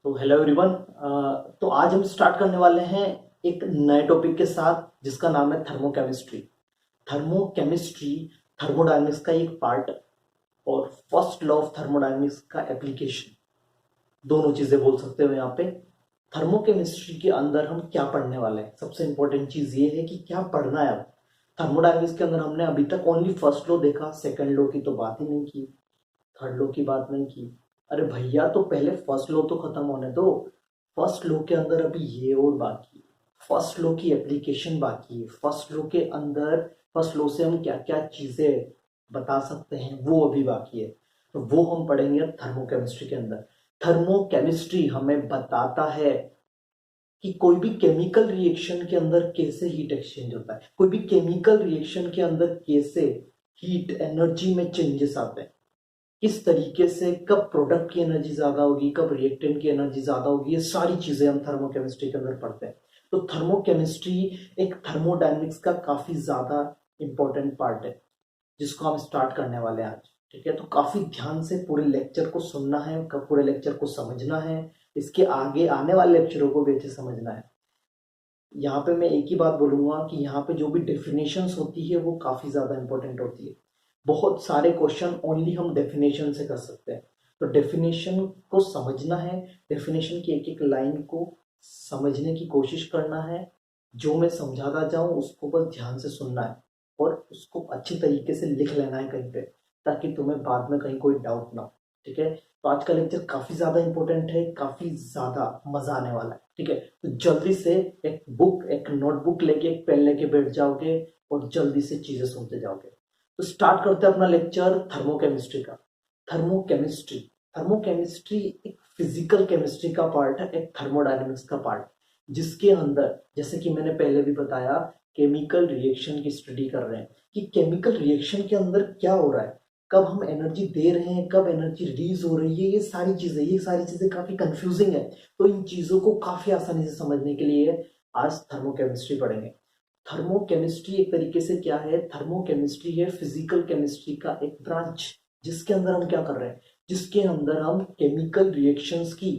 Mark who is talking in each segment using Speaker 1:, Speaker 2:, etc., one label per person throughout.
Speaker 1: तो hello everyone. तो आज हम स्टार्ट करने वाले हैं एक नए टॉपिक के साथ जिसका नाम है थर्मोकेमिस्ट्री। थर्मोकेमिस्ट्री थर्मोडायनेमिक्स का एक पार्ट और फर्स्ट लॉ ऑफ थर्मोडायनेमिक्स का एप्लीकेशन, दोनों चीजें बोल सकते हो यहाँ पे। थर्मोकेमिस्ट्री के अंदर हम क्या पढ़ने वाले हैं, सबसे इंपॉर्टेंट चीज ये है कि क्या पढ़ना है। अब थर्मोडायनेमिक्स के अंदर हमने अभी तक ओनली फर्स्ट लॉ देखा, सेकंड लॉ की तो बात ही नहीं की, थर्ड लॉ की बात नहीं की। अरे भैया, तो पहले फर्स्ट लॉ तो खत्म होने दो। फर्स्ट लॉ के अंदर अभी ये और बाकी है, फर्स्ट लॉ की एप्लीकेशन बाकी है। फर्स्ट लॉ के अंदर फर्स्ट लॉ से हम क्या क्या चीजें बता सकते हैं वो अभी बाकी है। तो वो हम पढ़ेंगे थर्मोकेमिस्ट्री के अंदर। थर्मोकेमिस्ट्री हमें बताता है कि कोई भी केमिकल रिएक्शन के अंदर कैसे हीट एक्सचेंज होता है, कोई भी केमिकल रिएक्शन के अंदर कैसे हीट एनर्जी में चेंजेस आते हैं, किस तरीके से, कब प्रोडक्ट की एनर्जी ज्यादा होगी, कब रिएक्टेंट की एनर्जी ज्यादा होगी, ये सारी चीजें हम थर्मोकेमिस्ट्री के अंदर पढ़ते हैं। तो थर्मोकेमिस्ट्री एक थर्मोडायनेमिक्स का काफी ज्यादा इंपॉर्टेंट पार्ट है जिसको हम स्टार्ट करने वाले हैं आज। ठीक है, तो काफी ध्यान से पूरे लेक्चर को सुनना है, पूरे लेक्चर को समझना है, इसके आगे आने वाले लेक्चरों को भी अच्छे समझना है। यहाँ पे मैं एक ही बात बोलूंगा कि यहाँ पे जो भी डेफिनेशंस होती है वो काफी ज्यादा इंपॉर्टेंट होती है। बहुत सारे क्वेश्चन ओनली हम डेफिनेशन से कर सकते हैं, तो डेफिनेशन को समझना है, डेफिनेशन की एक एक लाइन को समझने की कोशिश करना है। जो मैं समझाता जाऊं उसको बस ध्यान से सुनना है और उसको अच्छी तरीके से लिख लेना है कहीं पे, ताकि तुम्हें बाद में कहीं कोई डाउट ना हो। ठीक है, तो आज का लेक्चर काफी ज्यादा इंपॉर्टेंट है, काफी ज्यादा मजा आने वाला है। ठीक है, तो जल्दी से एक बुक, एक नोटबुक लेके, एक पेन लेके बैठ जाओगे और जल्दी से चीजें सुनते जाओगे। तो स्टार्ट करते हैं अपना लेक्चर थर्मोकेमिस्ट्री का। थर्मोकेमिस्ट्री थर्मोकेमिस्ट्री एक फिजिकल केमिस्ट्री का पार्ट है, एक थर्मोडायनेमिक्स का पार्ट, जिसके अंदर जैसे कि मैंने पहले भी बताया, केमिकल रिएक्शन की स्टडी कर रहे हैं कि केमिकल रिएक्शन के अंदर क्या हो रहा है, कब हम एनर्जी दे रहे हैं, कब एनर्जी रिलीज हो रही है। ये सारी चीजें काफी कंफ्यूजिंग है, तो इन चीजों को काफी आसानी से समझने के लिए आज थर्मोकेमिस्ट्री पढ़ेंगे। थर्मोकेमिस्ट्री एक तरीके से क्या है, थर्मोकेमिस्ट्री है फिजिकल केमिस्ट्री का एक ब्रांच, जिसके अंदर हम क्या कर रहे हैं, जिसके अंदर हम केमिकल रिएक्शंस की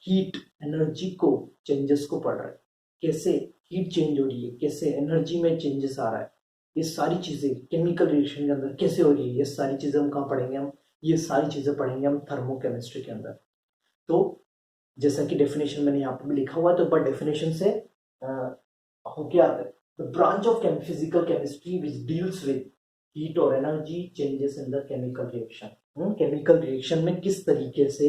Speaker 1: हीट एनर्जी को, चेंजेस को पढ़ रहे हैं। कैसे हीट चेंज हो रही है, कैसे एनर्जी में चेंजेस आ रहा है, ये सारी चीजें केमिकल रिएक्शन के अंदर कैसे हो रही है, ये सारी चीजें हम कहाँ पढ़ेंगे, हम ये सारी चीजें पढ़ेंगे हम थर्मोकेमिस्ट्री के अंदर। तो जैसा कि डेफिनेशन मैंने यहाँ पे भी लिखा हुआ है, तो एक बार डेफिनेशन से होके आते हैं। The branch of physical chemistry which deals with heat और energy changes in the chemical reaction. Chemical reaction में किस तरीके से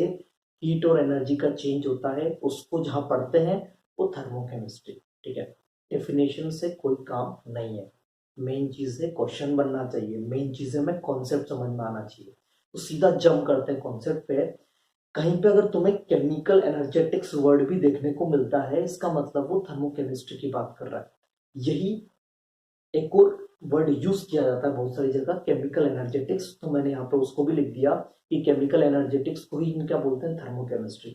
Speaker 1: हीट और एनर्जी का चेंज होता है, उसको जहां पढ़ते हैं वो थर्मोकेमिस्ट्री। ठीक है, डेफिनेशन से कोई काम नहीं है, मेन चीज है क्वेश्चन बनना चाहिए, मेन चीज है में कॉन्सेप्ट समझ में आना चाहिए। तो सीधा जंप करते हैं कॉन्सेप्ट पे। कहीं पे अगर तुम्हें केमिकल एनर्जेटिक्स वर्ड भी देखने को मिलता है, इसका मतलब वो थर्मोकेमिस्ट्री की बात कर रहा है। यही एक और वर्ड यूज किया जाता है बहुत सारी जगह, केमिकल एनर्जेटिक्स, तो मैंने यहाँ पे उसको भी लिख दिया कि केमिकल एनर्जेटिक्स को ही क्या बोलते हैं, थर्मोकेमिस्ट्री।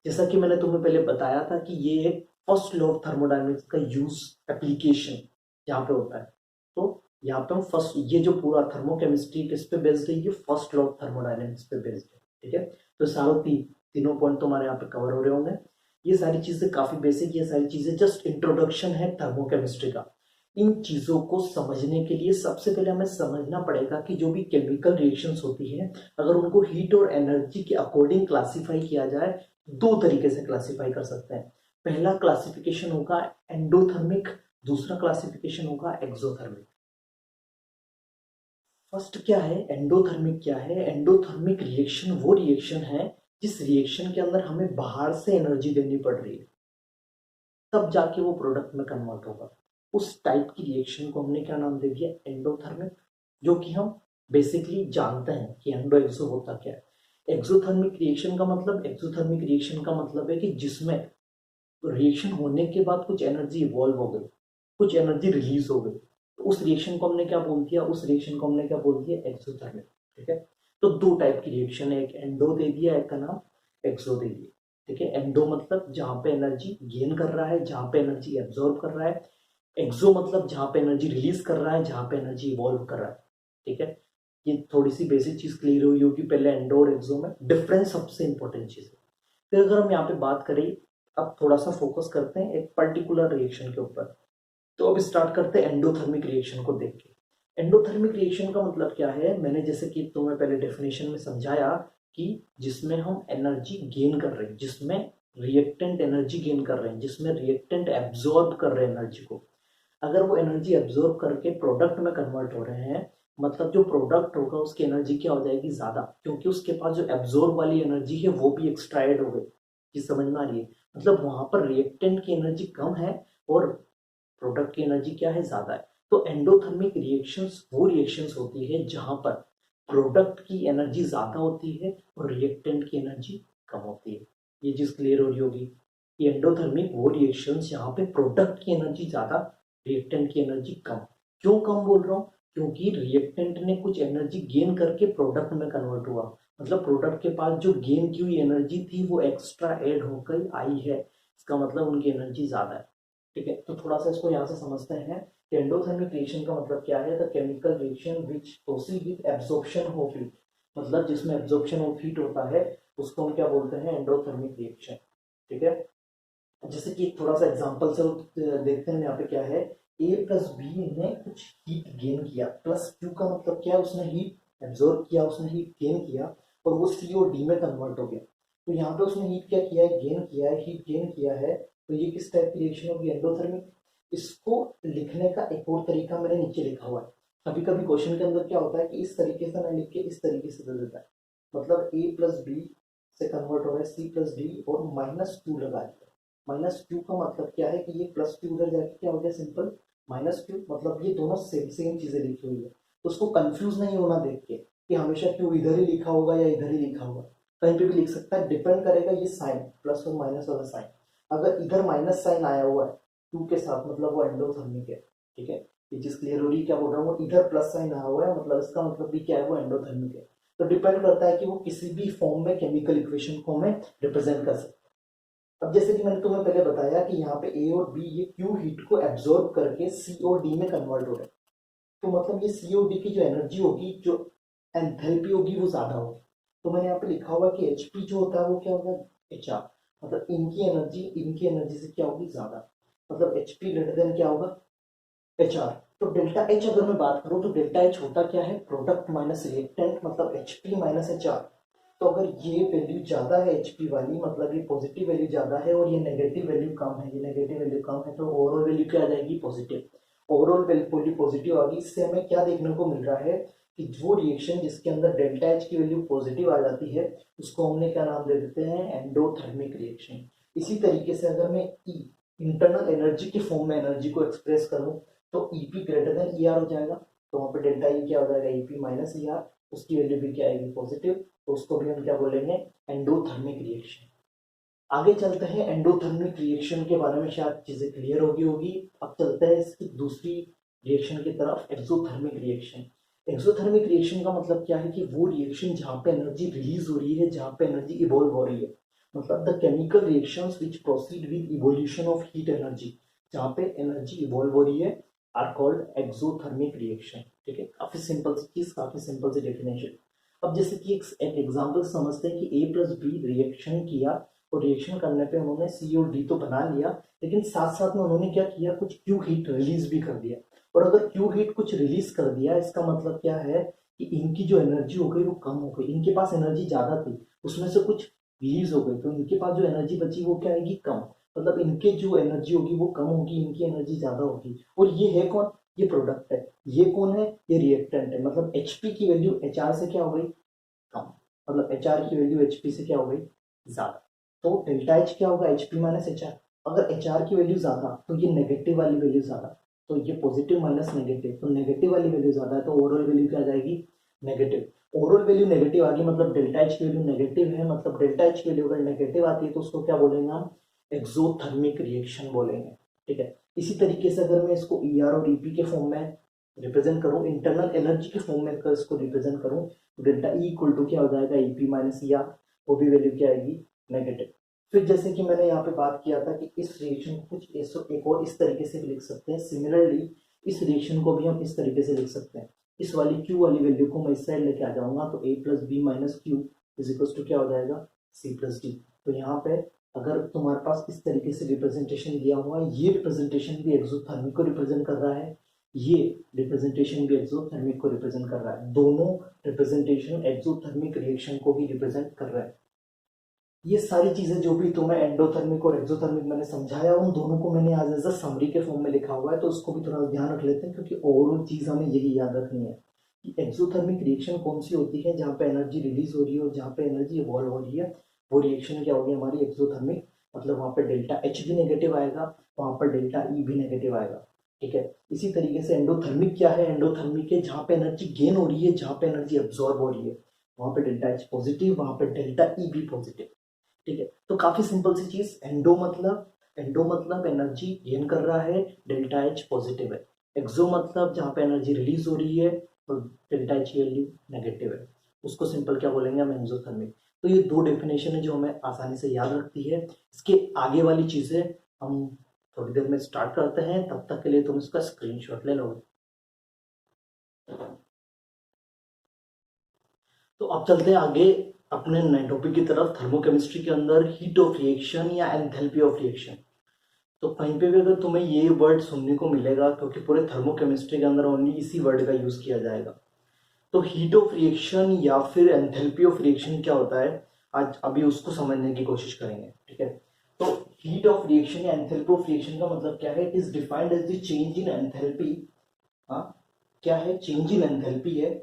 Speaker 1: जैसा कि मैंने तुम्हें पहले बताया था कि ये एक फर्स्ट लॉ ऑफ थर्मोडायनेमिक्स का यूज, एप्लीकेशन यहाँ पे होता है। तो यहाँ पे हम फर्स्ट, ये जो पूरा थर्मोकेमिस्ट्री किस पे बेस्ड है, ये फर्स्ट लॉ ऑफ थर्मोडायनेमिक्स पे बेस्ड है। ठीक है, तो सारों तीनों पॉइंट तुम्हारे यहाँ पे कवर हो रहे होंगे। ये सारी चीजें काफी बेसिक, ये सारी चीजें जस्ट इंट्रोडक्शन है थर्मोकेमिस्ट्री का। इन चीजों को समझने के लिए सबसे पहले हमें समझना पड़ेगा कि जो भी केमिकल रिएक्शंस होती है, अगर उनको हीट और एनर्जी के अकॉर्डिंग क्लासिफाई किया जाए, दो तरीके से क्लासिफाई कर सकते हैं। पहला क्लासिफिकेशन होगा एंडोथर्मिक, दूसरा क्लासिफिकेशन होगा एक्सोथर्मिक। फर्स्ट क्या है, एंडोथर्मिक क्या है। एंडोथर्मिक रिएक्शन वो रिएक्शन है जिस रिएक्शन के अंदर हमें बाहर से एनर्जी देनी पड़ रही है, तब जाके वो प्रोडक्ट में कन्वर्ट होगा। उस टाइप की रिएक्शन को हमने क्या नाम दे दिया, एंडोथर्मिक, जो कि हम बेसिकली जानते हैं कि एंडो एक्सो होता क्या है। एक्सोथर्मिक रिएक्शन का मतलब, एक्सोथर्मिक रिएक्शन का मतलब है कि जिसमें रिएक्शन होने के बाद कुछ एनर्जी इवॉल्व हो गई, कुछ एनर्जी रिलीज हो गई, तो उस रिएक्शन को हमने क्या बोल दिया, उस रिएक्शन को हमने क्या बोल दिया, एक्सोथर्मिक। ठीक है, तो दो टाइप की रिएक्शन है, एक एंडो दे दिया, एक का नाम एक्सो दे दिया। ठीक है, एंडो मतलब जहां पे एनर्जी गेन कर रहा है, जहां पे एनर्जी एब्जॉर्ब कर रहा है। एक्सो मतलब जहां पे एनर्जी रिलीज कर रहा है, जहां पे एनर्जी इवॉल्व कर रहा है। ठीक है, ये थोड़ी सी बेसिक चीज क्लियर हुई होगी पहले एंडो और एक्सो में। डिफरेंस सबसे इंपॉर्टेंट चीज है। फिर अगर हम यहाँ पे बात करें, अब थोड़ा सा फोकस करते हैं एक पर्टिकुलर रिएक्शन के ऊपर। तो अब स्टार्ट करते हैं एंडोथर्मिक रिएक्शन को देख के। एंडोथर्मिक रिएक्शन का मतलब क्या है, मैंने जैसे कि तुम्हें पहले डेफिनेशन में समझाया कि जिसमें हम एनर्जी गेन कर रहे हैं, जिसमें रिएक्टेंट एनर्जी गेन कर रहे हैं, जिसमें रिएक्टेंट एब्जॉर्ब कर रहे हैं एनर्जी को। अगर वो एनर्जी एब्जॉर्ब करके प्रोडक्ट में कन्वर्ट हो रहे हैं, मतलब जो प्रोडक्ट होगा उसकी एनर्जी क्या हो जाएगी, ज्यादा, क्योंकि उसके पास जो एब्जॉर्ब वाली एनर्जी है वो भी एक्सट्राइड हो गई। ये समझ में आ रही है? मतलब वहां पर रिएक्टेंट की एनर्जी कम है और प्रोडक्ट की एनर्जी क्या है, ज्यादा है। तो एंडोथर्मिक रिएक्शंस वो रिएक्शंस होती है जहां पर प्रोडक्ट की एनर्जी ज्यादा होती है और रिएक्टेंट की एनर्जी कम होती है। ये चीज क्लियर हो रही होगी। ये एंडोथर्मिक वो रिएक्शंस जहां पे प्रोडक्ट की एनर्जी ज्यादा, रिएक्टेंट की एनर्जी कम। क्यों कम बोल रहा हूँ? क्योंकि रिएक्टेंट ने कुछ एनर्जी गेन करके प्रोडक्ट में कन्वर्ट हुआ, मतलब प्रोडक्ट के पास जो गेन की हुई एनर्जी थी वो एक्स्ट्रा ऐड होकर आई है, इसका मतलब उनकी एनर्जी ज्यादा है। ठीक है, तो थोड़ा सा इसको यहाँ से समझते हैं। एंडोथर्मिक रिएक्शन का मतलब क्या है, the chemical reaction which proceed with absorption of heat, मतलब जिसमें एब्जॉर्प्शन ऑफ हीट होता है उसको हम क्या बोलते हैं, एंडोथर्मिक रिएक्शन। ठीक है, जैसे कि थोड़ा सा एग्जांपल से देखते हैं यहाँ पे क्या है, ए प्लस बी ने कुछ हीट गेन किया, प्लस क्यू का मतलब क्या है, उसने हीट एब्जॉर्ब किया, उसने हीट गेन किया और वो सी और डी में कन्वर्ट हो गया। तो यहाँ पे उसने हीट क्या किया है, गेन किया है, हीट गेन किया है। तो ये किस टाइप की रिएक्शन होगी, एंडोथर्मिक। इसको लिखने का एक और तरीका मैंने नीचे लिखा हुआ है। कभी कभी क्वेश्चन के अंदर क्या होता है कि इस तरीके से ना लिख के इस तरीके से दे देता है, मतलब ए प्लस बी से कन्वर्ट हो रहा है सी प्लस डी और माइनस टू लगा दिया। माइनस क्यू का मतलब क्या है कि ये प्लस क्यू उधर जाके क्या हो गया, सिंपल माइनस क्यू, मतलब ये दोनों सेम सेम चीजें लिखी हुई है। तो उसको कंफ्यूज नहीं होना देख के कि हमेशा क्यू इधर ही लिखा होगा या इधर ही लिखा होगा, कहीं पे भी लिख सकता है, डिपेंड करेगा ये साइन, प्लस और माइनस वाला साइन। अगर इधर माइनस साइन आया हुआ है टू के साथ, मतलब वो एंडोथर्मिक है। ठीक है, ये चीज क्लियर हो रही है क्या बोल रहा हूँ, इधर प्लस साइन आया हुआ है मतलब इसका मतलब भी क्या है, वो एंडोथर्मिक है। तो डिपेंड करता है कि वो किसी भी फॉर्म में केमिकल इक्वेशन को हमें रिप्रेजेंट कर सकते हैं। अब जैसे कि मैंने तुम्हें पहले बताया कि यहाँ पे ए और बी ये क्यू हीट को एब्जॉर्ब करके सी और डी में कन्वर्ट हो रहे हैं। तो मतलब ये सी और डी की जो एनर्जी होगी, जो एंथैल्पी होगी, वो ज्यादा होगी। तो मैंने यहाँ पे लिखा हुआ कि एचपी जो होता है वो क्या होगा, एच आर, मतलब इनकी एनर्जी से क्या होगी, ज्यादा, मतलब एचपी ग्रेटर देन क्या होगा, एच आर। तो डेल्टा एच अगर मैं बात करूं तो डेल्टा एच होता क्या है, प्रोडक्ट माइनस रिएक्टेंट, मतलब एचपी माइनस एच आर। तो अगर ये वैल्यू ज्यादा है एचपी वाली, मतलब ये पॉजिटिव वैल्यू ज्यादा है और ये नेगेटिव वैल्यू कम है, ये नेगेटिव वैल्यू कम है, तो ओवरऑल वैल्यू क्या आ जाएगी, पॉजिटिव। ओवरऑल वैल्यू पॉजिटिव आ गई। इससे हमें क्या देखने को मिल रहा है कि वो रिएक्शन जिसके अंदर डेल्टा एच की वैल्यू पॉजिटिव आ जाती है उसको हमने क्या नाम दे देते हैं, एंडोथर्मिक रिएक्शन। इसी तरीके से अगर मैं ई इंटरनल एनर्जी के फॉर्म में एनर्जी को एक्सप्रेस करूं तो EP greater than E R हो जाएगा। तो वहां पे डेल्टा ई क्या हो जाएगा, ईपी माइनस ई आर, उसकी वैल्यू भी क्या आएगी, पॉजिटिव। तो उसको भी हम क्या बोलेंगे, एंडोथर्मिक रिएक्शन। आगे चलते हैं, एंडोथर्मिक रिएक्शन के बारे में शायद चीजें क्लियर होगी। अब चलते हैं इसकी दूसरी रिएक्शन की तरफ, एक्सोथर्मिक रिएक्शन। एक्सोथर्मिक रिएक्शन का मतलब क्या है कि वो रिएक्शन जहां पे एनर्जी रिलीज हो रही है, जहां पे एनर्जी इवॉल्व हो रही है, मतलब the chemical reactions which proceed with evolution of heat energy, जहां पे एनर्जी इवॉल्व हो रही है, आर कॉल्ड एक्सोथर्मिक रिएक्शन। ठीक है, काफी सिंपल सी चीज, काफी सिंपल सी डेफिनेशन। अब जैसे कि एक एग्जांपल समझते हैं कि ए प्लस बी रिएक्शन किया और रिएक्शन करने पे उन्होंने सी और डी तो बना लिया, लेकिन साथ साथ में उन्होंने क्या किया, कुछ क्यू हीट रिलीज भी कर दिया। और अगर क्यू हीट कुछ रिलीज कर दिया, इसका मतलब क्या है कि इनकी जो एनर्जी हो गई वो कम हो गई। इनके पास एनर्जी ज्यादा थी, उसमें से कुछ रिलीज हो गई, तो इनके पास जो एनर्जी बची वो क्या आएगी, कम। मतलब इनके जो एनर्जी होगी वो कम होगी, इनकी एनर्जी ज्यादा होगी। और ये है कौन, ये प्रोडक्ट है। ये कौन है, ये रिएक्टेंट है। मतलब एचपी की वैल्यू एच आर से क्या हो गई, कम, मतलब एच आर की वैल्यू एचपी से क्या हो गई, ज्यादा। तो डेल्टा एच क्या होगा, एचपी माइनस एच आर। अगर एच आर की वैल्यू ज्यादा तो ये नेगेटिव वाली वैल्यू ज्यादा, तो ये पॉजिटिव माइनस नेगेटिव, तो नेगेटिव वाली वैल्यू ज्यादा है, तो ओवरऑल वैल्यू क्या आ जाएगी, नेगेटिव। ओवरऑल वैल्यू नेगेटिव आ गई, मतलब डेल्टा एच की वैल्यू नेगेटिव है, मतलब डेल्टा एच की वैल्यू अगर नेगेटिव आती है तो उसको क्या बोलेंगे हम, एक्सोथर्मिक रिएक्शन बोलेंगे। ठीक है, इसी तरीके से अगर मैं इसको ई आर और ईपी के फॉर्म में रिप्रेजेंट करूं, इंटरनल एनर्जी के फॉर्म में अगर इसको रिप्रेजेंट करूं, तो डेल्टा ई इक्वल टू क्या हो जाएगा, ईपी माइनस ई आर, वो भी वैल्यू क्या आएगी, नेगेटिव। फिर जैसे कि मैंने यहाँ पे बात किया था कि इस रिएक्शन को कुछ एक और इस तरीके से भी लिख सकते हैं। सिमिलरली इस रिएक्शन को भी हम इस तरीके से लिख सकते हैं। इस वाली क्यू वाली वैल्यू को मैं इस साइड लेके आ जाऊंगा, तो A plus B minus Q is equal to क्या हो जाएगा, C+D। तो यहाँ पे अगर तुम्हारे पास इस तरीके से रिप्रेजेंटेशन दिया हुआ है, ये रिप्रेजेंटेशन भी एक्सोथर्मिक को रिप्रेजेंट कर रहा है, ये रिप्रेजेंटेशन भी एक्सोथर्मिक को रिप्रेजेंट कर रहा है, दोनों रिप्रेजेंटेशन एक्सोथर्मिक रिएक्शन को ही रिप्रेजेंट कर रहा है। ये सारी चीजें जो भी तुम्हें एंडोथर्मिक और एक्सोथर्मिक मैंने समझाया, उन दोनों को मैंने आज एज अ समरी के फॉर्म में लिखा हुआ है, तो उसको भी थोड़ा ध्यान रख लेते हैं, क्योंकि ओवरऑल चीज हमें यही याद रखनी है कि एक्सोथर्मिक रिएक्शन कौन सी होती है, जहाँ पे एनर्जी रिलीज हो रही है और जहाँ पे एनर्जी इवॉल्व हो रही है, वो रिएक्शन क्या होगी हमारी एक्सोथर्मिक। मतलब वहाँ पे डेल्टा एच भी नेगेटिव आएगा, वहाँ पर डेल्टा ई भी नेगेटिव आएगा। ठीक है, इसी तरीके से एंडोथर्मिक क्या है, एंडोथर्मिक है जहाँ पे एनर्जी गेन हो रही है, जहाँ पे एनर्जी अब्सॉर्ब हो रही है, वहाँ पे डेल्टा एच पॉजिटिव, वहाँ पे डेल्टा ई भी पॉजिटिव। ठीक है, तो काफी सिंपल सी चीज, एंडो मतलब एनर्जी गेन कर रहा है, डेल्टा एच पॉजिटिव है। एक्सो मतलब जहाँ पे एनर्जी रिलीज हो रही है और डेल्टा एच की वैल्यू नेगेटिव है, उसको सिंपल क्या बोलेंगे हम, एक्सोथर्मिक। तो ये दो डेफिनेशन है जो हमें आसानी से याद रखती है। इसके आगे वाली चीजें हम थोड़ी देर में स्टार्ट करते हैं, तब तक के लिए तुम इसका स्क्रीनशॉट ले लोगे। तो अब चलते हैं आगे अपने नए टॉपिक की तरफ, थर्मोकेमिस्ट्री के अंदर हीट ऑफ रिएक्शन या एंथैल्पी ऑफ रिएक्शन। तो कहीं पे भी अगर तुम्हें ये वर्ड सुनने को मिलेगा, क्योंकि पूरे थर्मोकेमिस्ट्री के अंदर ओनली इसी वर्ड का यूज किया जाएगा। तो हीट ऑफ रिएक्शन या फिर एंथैल्पी ऑफ रिएक्शन क्या होता है, आज अभी उसको समझने की कोशिश करेंगे। ठीक है, तो हीट ऑफ रिएक्शन या एंथैल्पी ऑफ रिएक्शन का मतलब क्या है, it is defined as the change in enthalpy. हाँ, क्या है, चेंज इन एंथैल्पी है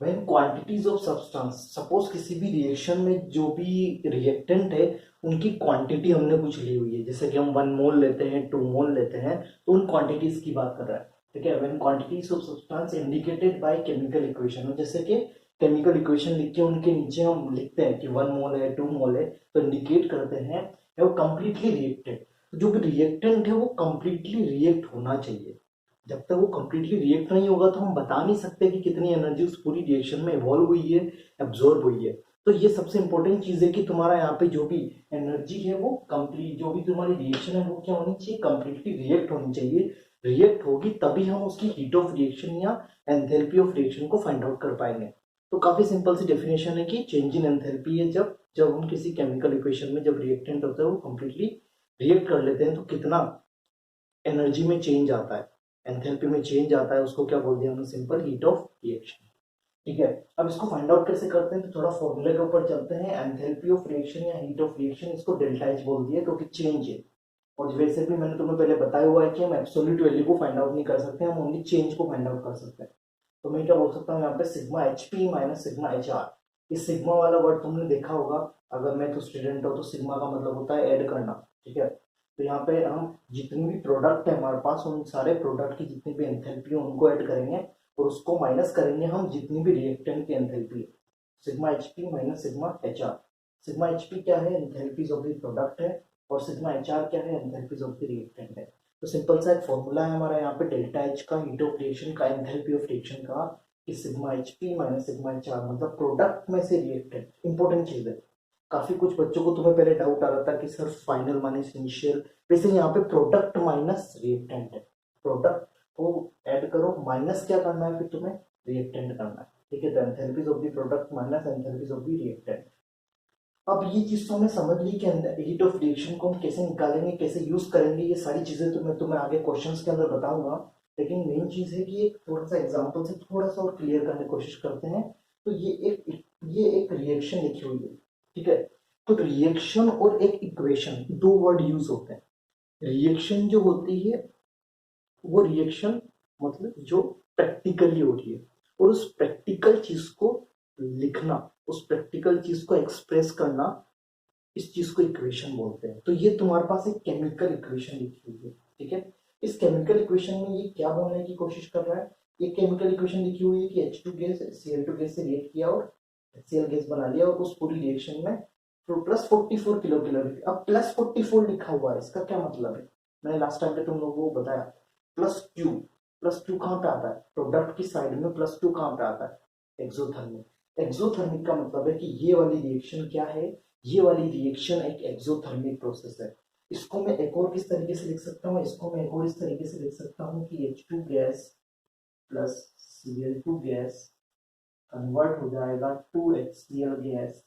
Speaker 1: when quantities of substance, suppose किसी भी रिएक्शन में जो भी रिएक्टेंट है उनकी क्वांटिटी हमने कुछ ली हुई है, जैसे कि हम 1 मोल लेते हैं, 2 मोल लेते हैं, तो उन क्वांटिटीज की बात कर रहा है। ठीक है, when quantities of substance indicated by chemical equation, जैसे कि केमिकल इक्वेशन लिख के उनके नीचे हम लिखते हैं कि 1 मोल है, 2 मोल है, तो इंडिकेट करते हैं वो कंप्लीटली रिएक्टेड। जो भी रिएक्टेंट है वो कंप्लीटली रिएक्ट होना चाहिए। जब तक वो कंप्लीटली रिएक्ट नहीं होगा तो हम बता नहीं सकते कि कितनी एनर्जी उस पूरी रिएक्शन में इवॉल्व हुई है, एब्जॉर्ब हुई है। तो ये सबसे इंपॉर्टेंट चीज है कि तुम्हारा यहाँ पे जो भी एनर्जी है वो कंप्लीट, जो भी तुम्हारी रिएक्शन है वो क्या होनी चाहिए, कंप्लीटली रिएक्ट होनी चाहिए। रिएक्ट होगी तभी हम उसकी हीट ऑफ रिएक्शन या एंथैल्पी ऑफ रिएक्शन को फाइंड आउट कर पाएंगे। तो काफी सिंपल सी डेफिनेशन है कि चेंज इन एंथैल्पी है जब जब हम किसी केमिकल इक्वेशन में जब रिएक्टेंट होता है वो कंप्लीटली रिएक्ट कर लेते हैं, तो कितना एनर्जी में चेंज आता है, एंथैल्पी में चेंज आता है, उसको क्या बोल दिया हमने, सिंपल हीट ऑफ रिएक्शन। ठीक है, अब इसको फाइंड आउट कैसे करते हैं, तो थोड़ा फॉर्मूले के ऊपर चलते हैं। एंथैल्पी ऑफ रिएक्शन या हीट ऑफ रिएक्शन, इसको डेल्टा एच बोल दिया क्योंकि चेंज है। और वैसे भी मैंने तुम्हें पहले बताया हुआ है कि हम एब्सोल्यूट वैल्यू को फाइंड आउट नहीं कर सकते, हम ओनली चेंज को फाइंड आउट कर सकते हैं। तो मैं क्या बोल सकता हूँ यहाँ पे, sigma H P minus sigma H R. इस सिग्मा वाला वर्ड तुमने देखा होगा, अगर मैं तो स्टूडेंट हो तो सिग्मा का मतलब होता है ऐड करना। ठीक है, तो यहाँ पे हम जितनी भी प्रोडक्ट है हमारे पास, उन सारे प्रोडक्ट की जितनी भी एंथैल्पी है उनको ऐड करेंगे और उसको माइनस करेंगे हम जितनी भी रिएक्टेंट की एंथैल्पी है। Sigma H P minus sigma H R. Sigma H P क्या है, एंथैल्पीज ऑफ द प्रोडक्ट है, और सिग्मा एच आर क्या है, एंथैल्पीज ऑफ द रिएक्टेंट है। तो सिंपल सा एक फॉर्मूला है हमारा यहाँ पे डेल्टा एच का, हीट ऑफ रिएक्शन का, एंथैल्पी ऑफ रिएक्शन का, कि sigma H P minus sigma H R, मतलब प्रोडक्ट में से रिएक्टेंट। इंपॉर्टेंट चीज है, काफी कुछ बच्चों को तुम्हें पहले डाउट आ रहा था कि सर फाइनल माइनस इनिशियल, वैसे यहाँ पे प्रोडक्ट माइनस रिएक्टेंट है। प्रोडक्ट को ऐड करो, माइनस क्या करना है फिर तुम्हें, रिएक्टेंट करना है। ठीक है, तो enthalpies of the product minus enthalpies of the reactant. अब ये चीज तो हमें समझ ली कि हीट ऑफ रिएक्शन को हम कैसे निकालेंगे, कैसे यूज करेंगे, ये सारी चीजें तो मैं तुम्हें आगे क्वेश्चंस के अंदर बताऊंगा। लेकिन मेन चीज है कि एक थोड़ा सा एग्जांपल से थोड़ा सा और क्लियर करने की कोशिश करते हैं। तो ये एक रिएक्शन लिखी हुई है। ठीक है, तो रिएक्शन और एक इक्वेशन, दो वर्ड यूज होते हैं। रिएक्शन जो होती है वो रिएक्शन मतलब जो प्रैक्टिकली हो रही है, और उस प्रैक्टिकल चीज को लिखना, उस प्रैक्टिकल चीज को एक्सप्रेस करना, इस चीज को इक्वेशन बोलते हैं। तो ये तुम्हारे पास एक केमिकल इक्वेशन लिखी हुई है। ठीक है, इस केमिकल इक्वेशन में ये क्या बोलने की कोशिश कर रहा है, ये केमिकल इक्वेशन लिखी हुई है कि H2 गैस Cl2 गैस से रिएक्ट किया और HCl गैस बना लिया, और उस पूरी रिएक्शन में प्लस 44 किलो कैलोरी। अब प्लस 44 लिखा हुआ है, इसका क्या मतलब है, मैंने लास्ट टाइम पे तुम लोगों को बताया। प्लस 2 कहाँ पे आता है, प्रोडक्ट की साइड में प्लस 2 कहाँ पे आता है, एक्सोथर्मिक। एक्सोथर्मिक का मतलब है कि ये वाली रिएक्शन क्या है, ये वाली रिएक्शन एक एक्सोथर्मिक प्रोसेस है। इसको मैं एक और किस तरीके से लिख सकता हूँ, इसको मैं एक और इस तरीके से लिख सकता हूँ कि H2 gas plus Cl2 gas convert हो जाएगा टू HCl गैस।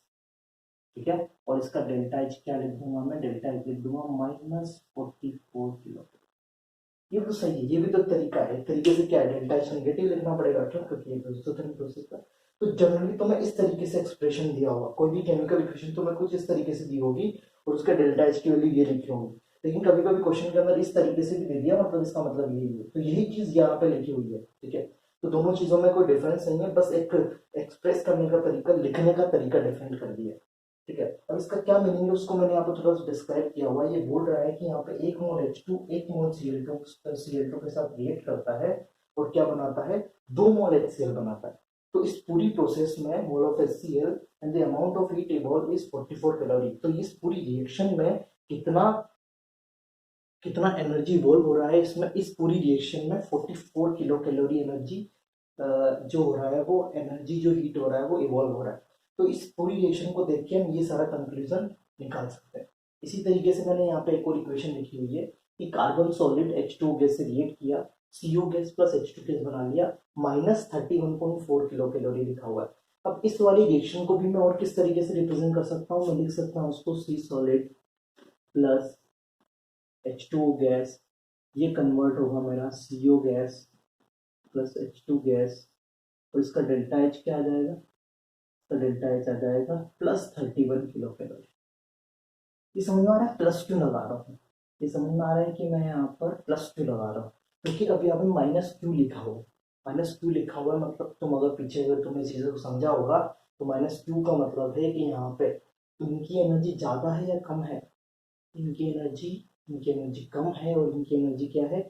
Speaker 1: ठीक है। और इसका डेल्टा एच क्या लिख दूंगा मैं, डेल्टा एच लिख दूंगा -44 किलो। ये तो सही है, ये भी तो तरीका है, एक तरीके से क्या है, डेल्टा एच नेगेटिव लिखना पड़ेगा क्यों, क्योंकि ये एक्सोथर्मिक प्रोसेस का। तो जनरली तो मैं इस तरीके से एक्सप्रेशन दिया होगा, कोई भी केमिकल इक्वेशन तो मैं कुछ इस तरीके से दी होगी और उसका डेल्टा एच की वैल्यू ये लिखी होगी। लेकिन कभी कभी क्वेश्चन के अंदर इस तरीके से भी दे दिया, मतलब इसका मतलब यही है, तो यही चीज यहाँ पे लिखी हुई है, ठीक है। तो दोनों चीजों में कोई डिफरेंस नहीं है, बस एक एक्सप्रेस करने का तरीका, लिखने का तरीका डिफरेंट कर दिया, ठीक है। अब इसका क्या मीनिंग है उसको मैंने यहाँ पे थोड़ा सा डिस्क्राइब किया हुआ है। ये बोल रहा है कि यहाँ पे 1 मोल H2 1 मोल Cl2 के साथ रिएक्ट करता है और क्या बनाता है, 2 मोल HCl बनाता है। तो इस पूरी प्रोसेस में mole of HCl and the amount of heat evolve is 44 calorie. तो इस पूरी रिएक्शन में कितना कितना एनर्जी इवॉल्व हो रहा है इसमें, इस पूरी रिएक्शन में 44 किलो कैलोरी एनर्जी जो हो रहा है, वो एनर्जी जो हीट हो रहा है वो इवॉल्व हो रहा है। तो इस पूरी रिएक्शन को देख के हम ये सारा कंक्लूजन निकाल सकते हैं। इसी तरीके से मैंने यहाँ पे एक और इक्वेशन लिखी हुई है कि कार्बन सॉलिड H2 गैस से रिएक्ट किया, CO gas plus H2 gas बना लिया, -31.4 किलो कैलोरी लिखा हुआ है। अब इस वाली रिएक्शन को भी मैं और किस तरीके से रिप्रेजेंट कर सकता हूँ, मैं लिख सकता हूँ उसको C solid plus H2O gas, ये कन्वर्ट होगा मेरा CO gas plus H2 gas, और इसका डेल्टा एच क्या आ जाएगा, तो डेल्टा एच आ जाएगा +31 किलो कैलोरी। ये समझ में आ रहा है प्लस क्यों लगा रहा हूँ, ये समझ में आ रहा है कि मैं यहाँ पर प्लस क्यों लगा रहा हूँ, क्योंकि अभी आपने -Q लिखा हो, -Q लिखा हुआ है, मतलब तुम अगर पीछे अगर तुमने चीज़ों को समझा होगा तो -Q का मतलब है कि यहाँ पे इनकी एनर्जी ज़्यादा है या कम है, इनकी एनर्जी कम है और इनकी एनर्जी क्या है,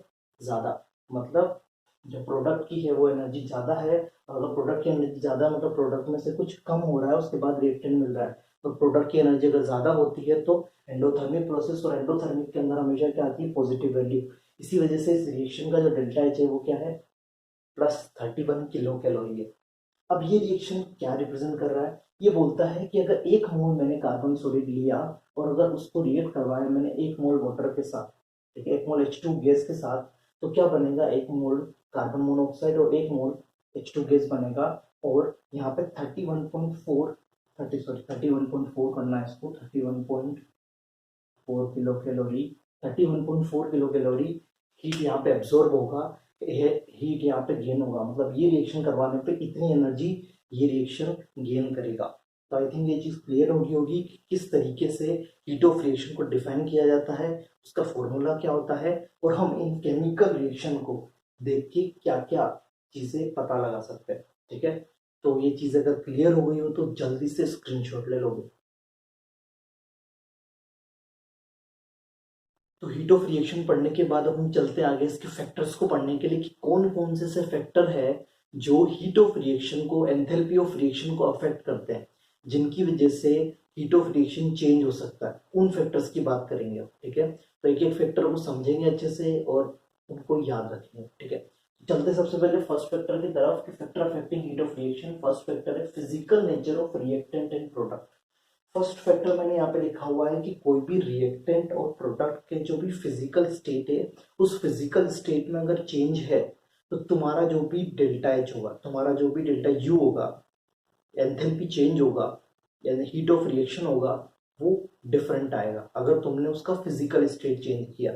Speaker 1: ज़्यादा। मतलब जो प्रोडक्ट की है वो एनर्जी ज़्यादा है, और अगर प्रोडक्ट की एनर्जी ज़्यादा है मतलब प्रोडक्ट में से कुछ कम हो रहा है, उसके बाद रिएक्टेंट मिल रहा है। तो प्रोडक्ट की एनर्जी अगर ज़्यादा होती है तो एंडोथर्मिक प्रोसेस, और एंडोथर्मिक के अंदर हमेशा क्या आती है, पॉजिटिव वैल्यू। इसी वजह से इस रिएक्शन का जो डेल्टा एच है वो क्या है, +31 किलो कैलोरी है। अब ये रिएक्शन क्या रिप्रेजेंट कर रहा है, ये बोलता है कि अगर 1 मोल मैंने कार्बन सॉलिड लिया और अगर उसको रिएक्ट करवाया मैंने 1 मोल वाटर के साथ, ठीक है, 1 मोल H2 गैस के साथ, तो क्या बनेगा, 1 मोल कार्बन मोनोऑक्साइड और 1 मोल H2 गैस बनेगा। और यहाँ पे 31.4 करना है इसको, 31.4 kilo calorie, 31.4 kilo calorie heat यहाँ पे एब्जॉर्ब होगा, हीट यहाँ पे गेन होगा, मतलब ये रिएक्शन करवाने पे इतनी एनर्जी ये रिएक्शन गेन करेगा। तो आई थिंक ये चीज क्लियर होगी कि किस तरीके से हीट ऑफ रिएक्शन को डिफाइन किया जाता है, उसका फॉर्मूला क्या होता है, और हम इन केमिकल रिएक्शन को देख के क्या क्या चीजें पता लगा सकते हैं, ठीक है। तो ये चीज अगर क्लियर हो गई हो तो जल्दी से स्क्रीनशॉट ले लोगे। तो हीट ऑफ रिएक्शन पढ़ने के बाद अब हम चलते आगे इसके फैक्टर्स को पढ़ने के लिए कि कौन कौन से ऐसे फैक्टर है जो हीट ऑफ रिएक्शन को, एंथैल्पी ऑफ रिएक्शन को अफेक्ट करते हैं, जिनकी वजह से हीट ऑफ रिएक्शन चेंज हो सकता है। उन फैक्टर्स की बात करेंगे, ठीक है। तो एक एक फैक्टर को समझेंगे अच्छे से और उनको याद रखेंगे, ठीक है। चलते सबसे पहले फर्स्ट फैक्टर की तरफ कि factor affecting heat of reaction. First factor है physical nature of reactant and product. First factor मैंने यहाँ पे लिखा हुआ है कि कोई भी रिएक्टेंट और प्रोडक्ट के जो भी फिजिकल स्टेट है, उस फिजिकल स्टेट में अगर चेंज है तो तुम्हारा जो भी डेल्टा एच होगा, तुम्हारा जो भी डेल्टा यू होगा, एंथैल्पी चेंज होगा, यानी हीट ऑफ रिएक्शन होगा, वो डिफरेंट आएगा अगर तुमने उसका फिजिकल स्टेट चेंज किया।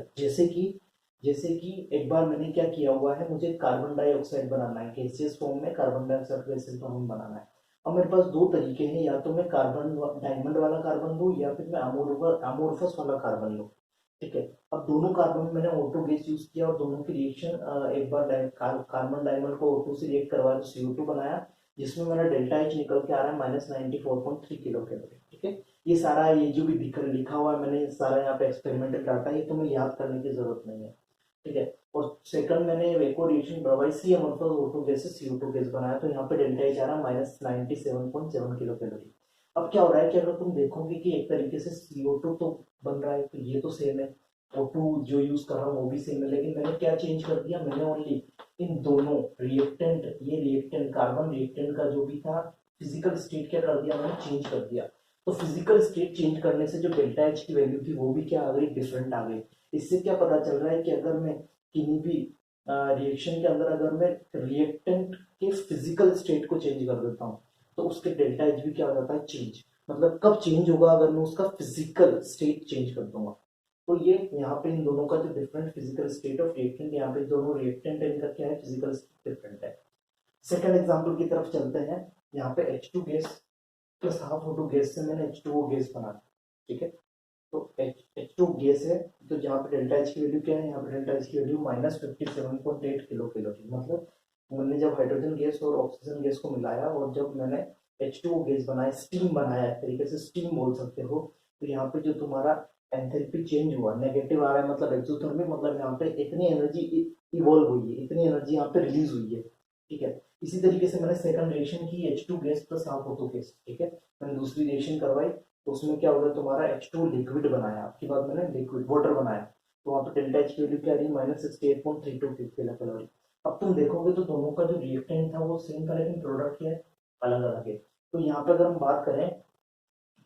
Speaker 1: जैसे कि एक बार मैंने क्या किया हुआ है, मुझे कार्बन डाइऑक्साइड बनाना है, गैसियस फॉर्म में कार्बन डाइऑक्साइड गैसियस फॉर्म में बनाना है। अब मेरे पास दो तरीके हैं, या तो मैं कार्बन डायमंड वाला कार्बन लूँ या फिर मैं अमोर्फस वाला कार्बन लूँ, ठीक है। अब दोनों कार्बन मैंने ऑटो गैस यूज किया और दोनों की रिएक्शन, एक बार कार्बन डायमंड को ऑटो से रिएक्ट करवाया तो CO2 बनाया, जिसमें मेरा डेल्टा एच निकल के आ रहा है -94.3 किलो कैलोरी, ठीक है। ये सारा, ये जो भी लिखा हुआ है मैंने सारा यहाँ पे एक्सपेरिमेंटल डाटा, ये तुम्हें याद करने की जरूरत नहीं है, ठीक है। और सेकंड मैंने वेको रिएक्शन करवाई, सी अमोर्फस ऑटो गैस से CO2 गैस बनाया, तो यहाँ पे डेल्टा एच आ रहा है -97.7 किलो कैलोरी। अब क्या हो रहा है कि अगर तुम देखोगे कि एक तरीके से CO2 तो बन रहा है तो ये तो सेम है, O2 जो यूज कर रहा हूँ वो भी सेम है, लेकिन मैंने क्या चेंज कर दिया, मैंने ओनली इन दोनों रिएक्टेंट, ये रिएक्टेंट कार्बन रिएक्टेंट का जो भी था फिजिकल स्टेट क्या कर दिया, मैंने चेंज कर दिया। तो फिजिकल स्टेट चेंज करने से जो डेल्टा एच की वैल्यू थी वो भी क्या आ गई, डिफरेंट आ गई। इससे क्या पता चल रहा है कि अगर मैं किसी भी रिएक्शन के अंदर अगर मैं रिएक्टेंट के फिजिकल स्टेट को चेंज कर देता हूँ तो उसके डेल्टा एच भी क्या हो जाता है, चेंज। मतलब कब चेंज होगा, अगर मैं उसका फिजिकल स्टेट चेंज कर दूंगा। तो ये यहाँ पे इन दोनों का जो different physical state of reactant, यहाँ पे दोनों रिएक्टेंट है, इनका क्या है, फिजिकल स्टेट डिफरेंट है। सेकंड एग्जांपल की तरफ चलते हैं। यहाँ पे H2 gas plus half O2 gas से मैंने H2O गैस बना, ठीक है। तो H2 गैस है, तो यहाँ पे डेल्टा H की वैल्यू क्या है, यहाँ पे डेल्टा H की वैल्यू -57.8 किलो कैलोरी। मतलब मैंने जब हाइड्रोजन गैस और ऑक्सीजन गैस को मिलाया और जब मैंने H2O गैस बनाया, स्टीम बनाया, एक तरीके से स्टीम बोल सकते हो, तो यहाँ पे जो तुम्हारा एंथैल्पी चेंज हुआ, नेगेटिव आ रहा है, मतलब एक्सोथर्मिक, मतलब यहाँ पे इतनी एनर्जी इवॉल्व हुई है, इतनी एनर्जी यहाँ पे रिलीज हुई है, ठीक है। इसी तरीके से मैंने सेकंड रिएक्शन की H2 gas plus half O2 gas, ठीक है। मैंने दूसरी रिएक्शन करवाई, तो उसमें क्या होगा, तुम्हारा H2 लिक्विड बनाया, आपकी बात मैंने लिक्विड वाटर बनाया, तो वहाँ पे डेल्टा H की वैल्यू क्या आ रही है, -68.32 किलो कैलोरी। अब तुम देखोगे तो दोनों का जो रिएक्टेंट था वो सेम था, लेकिन प्रोडक्ट क्या है, अलग अलग है। तो यहाँ पे अगर हम बात करें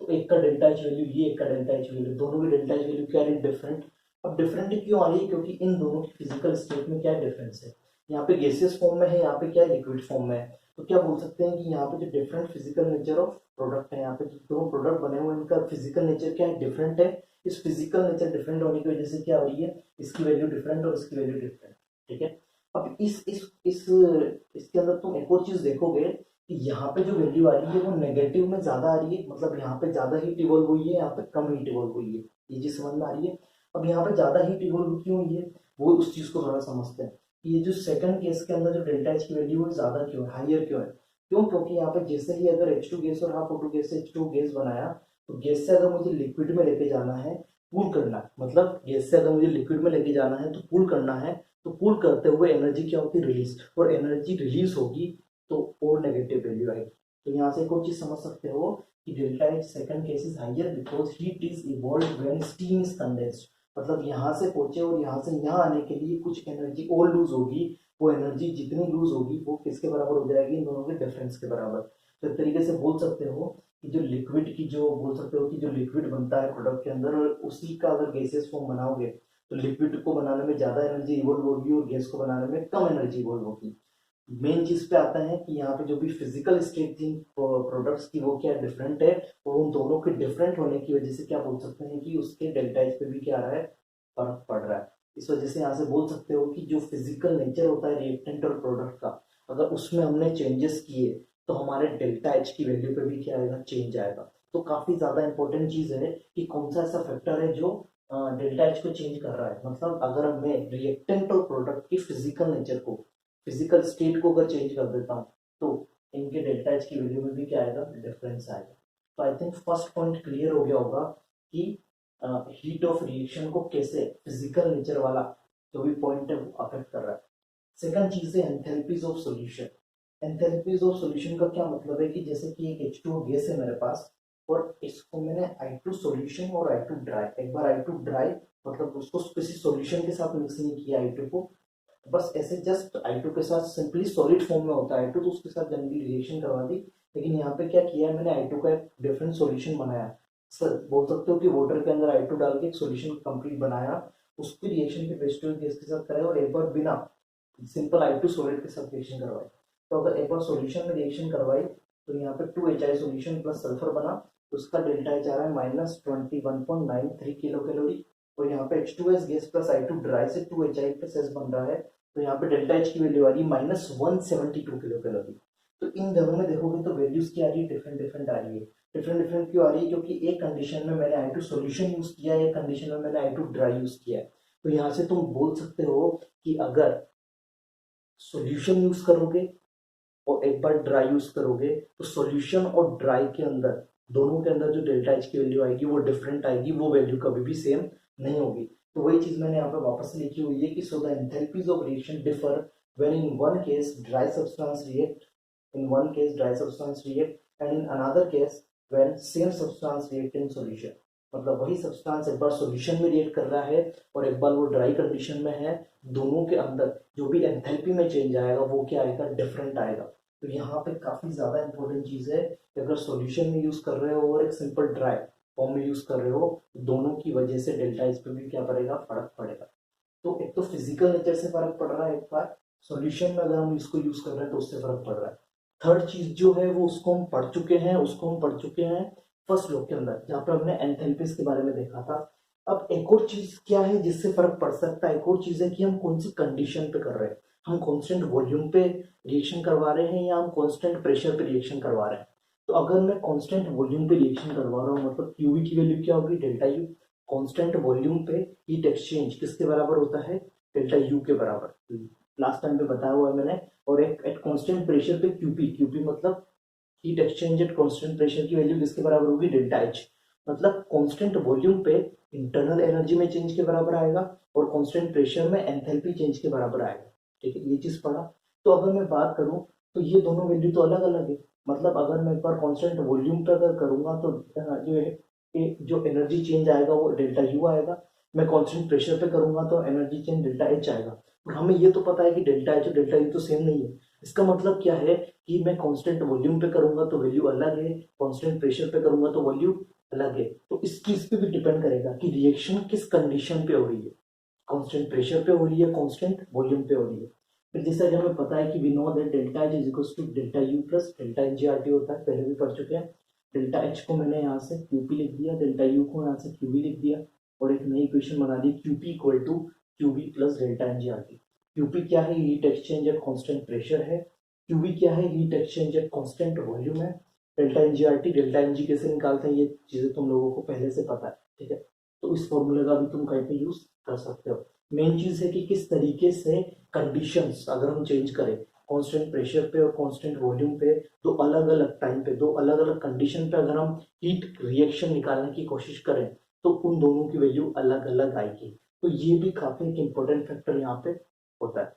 Speaker 1: तो एक का डेल्टा एच वैल्यू ये, एक का डेल्टा एच वैल्यू, दोनों की डेल्टा एच वैल्यू क्या है, डिफरेंट। अब डिफरेंट क्यों आ रही है, क्योंकि इन दोनों की फिजिकल स्टेट में क्या डिफरेंस है। यहाँ पे गैसियस फॉर्म में है, यहाँ पे क्या है, लिक्विड फॉर्म में है। तो क्या बोल सकते हैं कि यहाँ पे जो different physical nature of product है, यहाँ पे जो दोनों प्रोडक्ट बने हुए हैं इनका फिजिकल नेचर क्या है, डिफरेंट है। इस फिजिकल नेचर डिफरेंट होने की वजह से क्या हो रही है, इसकी वैल्यू डिफरेंट और इसकी वैल्यू डिफरेंट, ठीक है। अब इस इसके अंदर तुम एक और चीज देखोगे कि यहाँ पे जो वैल्यू आ रही है वो नेगेटिव में ज्यादा आ रही है, मतलब यहाँ पे ज्यादा हीट इवॉल्व हुई है, यहाँ पे कम हीट इवॉल्व हुई है, ये चीज समझ में आ रही है। अब यहाँ पे ज्यादा हीट इवॉल्व क्यों हुई है, वो उस चीज को थोड़ा समझते हैं कि ये जो सेकंड केस के अंदर जो डेल्टा एच की वैल्यू है ज्यादा क्यों है, हाइयर क्यों है। क्यों, क्योंकि यहाँ पे जैसे ही अगर H2 गैस और हाफ O2 गैस से H2 गैस बनाया, तो गैस से अगर मुझे लिक्विड में लेके जाना है, कूल करना है, मतलब गैस से अगर मुझे लिक्विड में लेके जाना है तो कूल करना है, तो कूल करते हुए एनर्जी क्या होती है, रिलीज, और एनर्जी रिलीज होगी तो और नेगेटिव वैल्यू आएगी। तो यहाँ से एक और चीज समझ सकते हो कि delta H second case is higher because heat is evolve when steam is condensed. मतलब यहाँ से पहुंचे और यहाँ से यहाँ आने के लिए कुछ एनर्जी और लूज होगी, वो एनर्जी जितनी लूज होगी वो किसके बराबर हो जाएगी, इन दोनों के डिफरेंस के बराबर। तो एक तरीके से बोल सकते हो कि जो लिक्विड की जो बोल सकते हो कि जो लिक्विड बनता है प्रोडक्ट के अंदर, उसी का अगर गैसेस फॉर्म बनाओगे तो लिक्विड को बनाने में ज्यादा एनर्जी इवॉल्व होगी और गैस को बनाने में कम एनर्जी इवॉल्व होगी। मेन चीज पे आता है कि यहाँ पे जो भी फिजिकल स्टेट थी प्रोडक्ट्स की वो क्या डिफरेंट है, और उन दोनों के डिफरेंट होने की वजह से क्या बोल सकते हैं कि उसके डेल्टा एच पे भी क्या आ रहा है, फर्क पड़ रहा है। इस वजह से यहाँ से बोल सकते हो कि जो फिजिकल नेचर होता है रिएक्टेंट और प्रोडक्ट का, अगर उसमें हमने चेंजेस किए तो हमारे डेल्टा एच की वैल्यू पे भी क्या आएगा, चेंज आएगा। तो काफी ज्यादा इंपॉर्टेंट चीज है कि कौन सा ऐसा फैक्टर है जो डेल्टा एच को चेंज कर रहा है। मतलब अगर मैं रिएक्टेंट और प्रोडक्ट की फिजिकल नेचर को, फिजिकल स्टेट को अगर चेंज कर देता हूँ तो इनके डेल्टा एच की वैल्यू में भी क्या आएगा, डिफरेंस आएगा। तो I think first point clear हो गया होगा कि हीट ऑफ रिएक्शन को कैसे फिजिकल नेचर वाला जो भी पॉइंट है वो अफेक्ट कर रहा है। सेकंड चीज है enthalpies of solution. Enthalpies of solution का क्या मतलब है कि जैसे कि एक H2O गैस है मेरे पास, और इसको मैंने I2 सॉल्यूशन और I2 ड्राई, एक बार I2 ड्राई मतलब उसको किसी सॉल्यूशन के साथ मिक्स नहीं किया I2 को, बस ऐसे जस्ट I2 के साथ सिंपली सॉलिड फॉर्म में होता है I2, तो उसके साथ जनरली रिएक्शन करवा दी। लेकिन यहाँ पे क्या किया है, मैंने I2 का एक डिफरेंट सॉल्यूशन बनाया। सर बोल सकते हो कि वाटर के अंदर I2 डाल के एक सॉल्यूशन कंप्लीट बनाया, उसकी रिएक्शन फिर H2O गैस के साथ कराया और एक बार बिना सिंपल I2 सॉलिड के साथ रिएक्शन करवाई। तो अगर एक बार सॉल्यूशन में रिएक्शन करवाई तो यहाँ पे 2HI सॉल्यूशन प्लस सल्फर बना, तो उसका डेल्टा एच आ रहा है -21.93 किलो कैलोरी। और यहाँ पे H2S gas plus I2 dry से 2HI प्लस S बन रहा है, तो यहाँ पे डेल्टा एच की वैल्यू आ रही है -172 किलो कैलोरी। तो इन दोनों में देखोगे तो वैल्यूज क्या आ रही है, डिफरेंट डिफरेंट आ रही है। डिफरेंट डिफरेंट क्यों आ रही है, क्योंकि एक कंडीशन में मैंने I2 सॉल्यूशन यूज किया है, एक कंडीशन में मैंने I2 ड्राई यूज किया है। तो यहाँ से तुम बोल सकते हो कि अगर सॉल्यूशन यूज करोगे और एक बार ड्राई यूज करोगे तो सॉल्यूशन और ड्राई के अंदर, दोनों के अंदर जो डेल्टा एच की वैल्यू आएगी वो डिफरेंट आएगी, वो वैल्यू कभी भी सेम नहीं होगी। तो वही चीज मैंने यहाँ पे वापस लिखी हुई है कि so the enthalpies of reaction differ when in one case dry substance react, in one case dry substance react and in another case when same substance react in solution। मतलब वही सब्सटेंस एक बार सॉल्यूशन में react कर रहा है और एक बार वो ड्राई कंडीशन में है, दोनों के अंदर जो भी एंथैल्पी में चेंज आएगा वो क्या आएगा, डिफरेंट आएगा। तो यहाँ पे काफी ज्यादा इंपॉर्टेंट चीज है कि अगर सॉल्यूशन में यूज कर रहे हो और एक सिंपल ड्राई फॉर्म में यूज कर रहे हो, दोनों की वजह से डेल्टा इस पे भी क्या पड़ेगा, फर्क पड़ेगा। तो एक तो फिजिकल नेचर से फर्क पड़ रहा है, एक बार सॉल्यूशन में अगर हम इसको यूज कर रहे हैं तो उससे फर्क पड़ रहा है। थर्ड चीज जो है वो उसको हम पढ़ चुके हैं फर्स्ट लॉ के अंदर, जहाँ पे हमने एंथैल्पीज के बारे में देखा था। अब एक और चीज क्या है जिससे फर्क पड़ सकता है, एक और चीज है कि हम कौन सी कंडीशन पे कर रहे हैं, हम कांस्टेंट वॉल्यूम पे रिएक्शन करवा रहे हैं या हम कांस्टेंट प्रेशर पे रिएक्शन करवा रहे हैं। तो अगर मैं कांस्टेंट वॉल्यूम पे रिएक्शन करवा रहा हूँ, मतलब क्यूवी की वैल्यू क्या होगी, डेल्टा यू। कांस्टेंट वॉल्यूम पे हीट एक्सचेंज किसके बराबर होता है, डेल्टा यू के बराबर, लास्ट टाइम पे बताया हुआ है मैंने। और एक एट कांस्टेंट प्रेशर पे क्यूपी, क्यूपी मतलब heat exchange at constant pressure की वैल्यू किसके बराबर होगी, डेल्टा एच। मतलब कांस्टेंट वॉल्यूम पे इंटरनल एनर्जी में चेंज के बराबर आएगा और कांस्टेंट प्रेशर में एंथैल्पी चेंज के बराबर आएगा। ठीक है, ये चीज पढ़ा। तो अगर मैं बात करूं तो ये दोनों वैल्यू तो अलग अलग है। मतलब अगर मैं एक बार कांस्टेंट वॉल्यूम पे अगर करूंगा तो जो एनर्जी चेंज आएगा वो डेल्टा यू आएगा। मैं कांस्टेंट प्रेशर पे करूंगा तो एनर्जी चेंज डेल्टा एच आएगा। और हमें ये तो पता है कि डेल्टा एच और डेल्टा यू तो सेम नहीं है। इसका मतलब क्या है कि मैं कांस्टेंट वॉल्यूम पे करूंगा तो वैल्यू अलग है, कांस्टेंट प्रेशर पे करूंगा तो वैल्यू अलग है। तो इस चीज पे भी डिपेंड करेगा कि रिएक्शन किस कंडीशन पे हो रही है, कांस्टेंट प्रेशर पे हो रही है, कांस्टेंट वॉल्यूम पे हो रही है। फिर जैसा कि हमें पता है कि we know that delta H is equals to delta U plus delta n g R T होता है, पहले भी पढ़ चुके हैं। डेल्टा एच को मैंने यहाँ से क्यूपी लिख दिया, डेल्टा यू को यहाँ से क्यूबी लिख दिया और एक नई इक्वेशन बना दी, QP equal to QB plus delta NGRT. QP क्या है, heat exchange at constant pressure है। क्यूबी क्या है, heat exchange at constant volume है। डेल्टा एनजीआरटी, डेल्टा एनजी कैसे निकालते हैं ये चीजें तुम लोगों को पहले से पता है। ठीक है, तो इस फॉर्मूले का भी तुम कहीं पे यूज कर सकते हो। मेन चीज है कि किस तरीके से कंडीशंस अगर हम चेंज करें कांस्टेंट प्रेशर पे और कांस्टेंट वॉल्यूम पे, दो अलग अलग टाइम पे, दो अलग अलग कंडीशन पे अगर हम हीट रिएक्शन निकालने की कोशिश करें तो उन दोनों की वैल्यू अलग अलग आएगी। तो ये भी काफी एक इंपॉर्टेंट फैक्टर यहाँ पे होता है।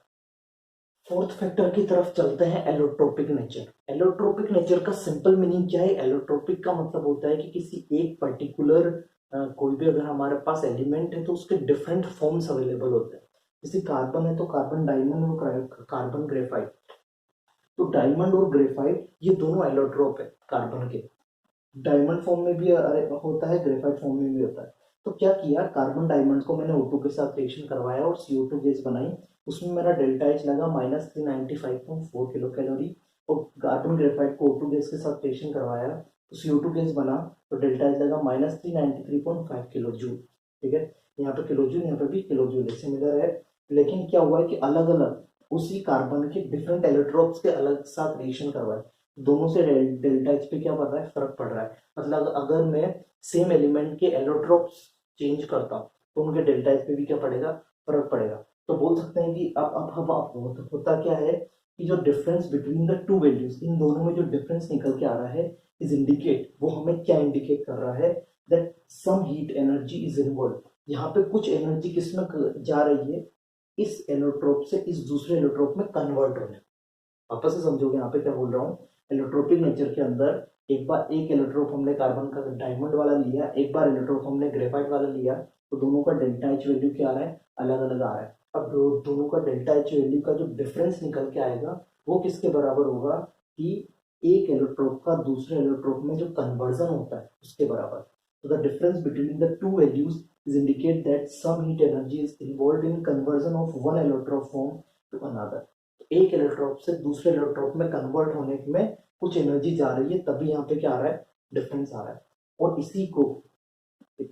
Speaker 1: फोर्थ फैक्टर की तरफ चलते हैं, एलोट्रोपिक नेचर। एलोट्रोपिक नेचर का सिंपल मीनिंग क्या है, एलोट्रोपिक का मतलब होता है कि किसी एक पर्टिकुलर कोई भी अगर हमारे पास एलिमेंट है तो उसके डिफरेंट फॉर्म्स अवेलेबल होते हैं। जैसे कार्बन है तो कार्बन डायमंड और कार्बन ग्रेफाइट। तो डायमंड और ग्रेफाइट ये दोनों एलोट्रोप है कार्बन के, डायमंड फॉर्म में भी होता है, ग्रेफाइट फॉर्म में भी होता है। तो क्या किया, कार्बन डायमंड को मैंने O2 के साथ रिएक्शन करवाया और CO2 गैस बनाई। उसमें मेरा डेल्टा एच लगा -395.4 किलो कैलोरी। और कार्बन ग्रेफाइट को O2 गैस के साथ रिएक्शन करवाया तो CO2 गैस बना तो डेल्टा एच लगा -393.5 किलो जूल। ठीक है, यहाँ पे किलो जूल, यहाँ पे भी किलो जूल सिमिलर है। लेकिन क्या हुआ है कि अलग अलग उसी कार्बन के डिफरेंट एलोट्रोप्स के अलग साथ रिएक्शन करवाए, दोनों से डेल्टा एच पे क्या पड़ रहा है, फर्क पड़ रहा है। मतलब अगर मैं सेम एलिमेंट के एलोट्रोप्स चेंज करता हूँ तो उनके डेल्टा एच पे भी क्या पड़ेगा, फर्क पड़ेगा। तो बोल सकते हैं कि अब होता क्या है कि जो difference between the two values, इन दोनों में जो डिफरेंस निकल के आ रहा है इज इंडिकेट, वो हमें क्या इंडिकेट कर रहा है, that some heat energy is involve. यहाँ पे कुछ एनर्जी किसमें जा रही है, इस एलोट्रोप से इस दूसरे एलोट्रोप में कन्वर्ट होने। वापस से समझोगे यहाँ पे क्या बोल रहा हूँ, एलोट्रोपिक नेचर के अंदर एक बार एक इलेक्ट्रोप हमने कार्बन का डायमंड वाला लिया, एक बार इलेक्ट्रोप हमने ग्रेफाइट वाला लिया, तो दोनों का डेल्टा एच वैल्यू क्या आ रहा है, अलग अलग आ रहा है। अब दोनों का डेल्टा एच वैल्यू का जो डिफरेंस निकल के आएगा वो किसके बराबर होगा कि एक इलेक्ट्रोप का दूसरे इलेक्ट्रोप में जो कन्वर्जन होता है उसके बराबर। तो the difference between the two values is indicate that some heat energy is involved in conversion of one electron form to another। एक इलेक्ट्रोप से दूसरे इलेक्ट्रोप में कन्वर्ट होने में कुछ एनर्जी जा रही है, तभी यहाँ पे क्या आ रहा है, डिफरेंस आ रहा है। और इसी को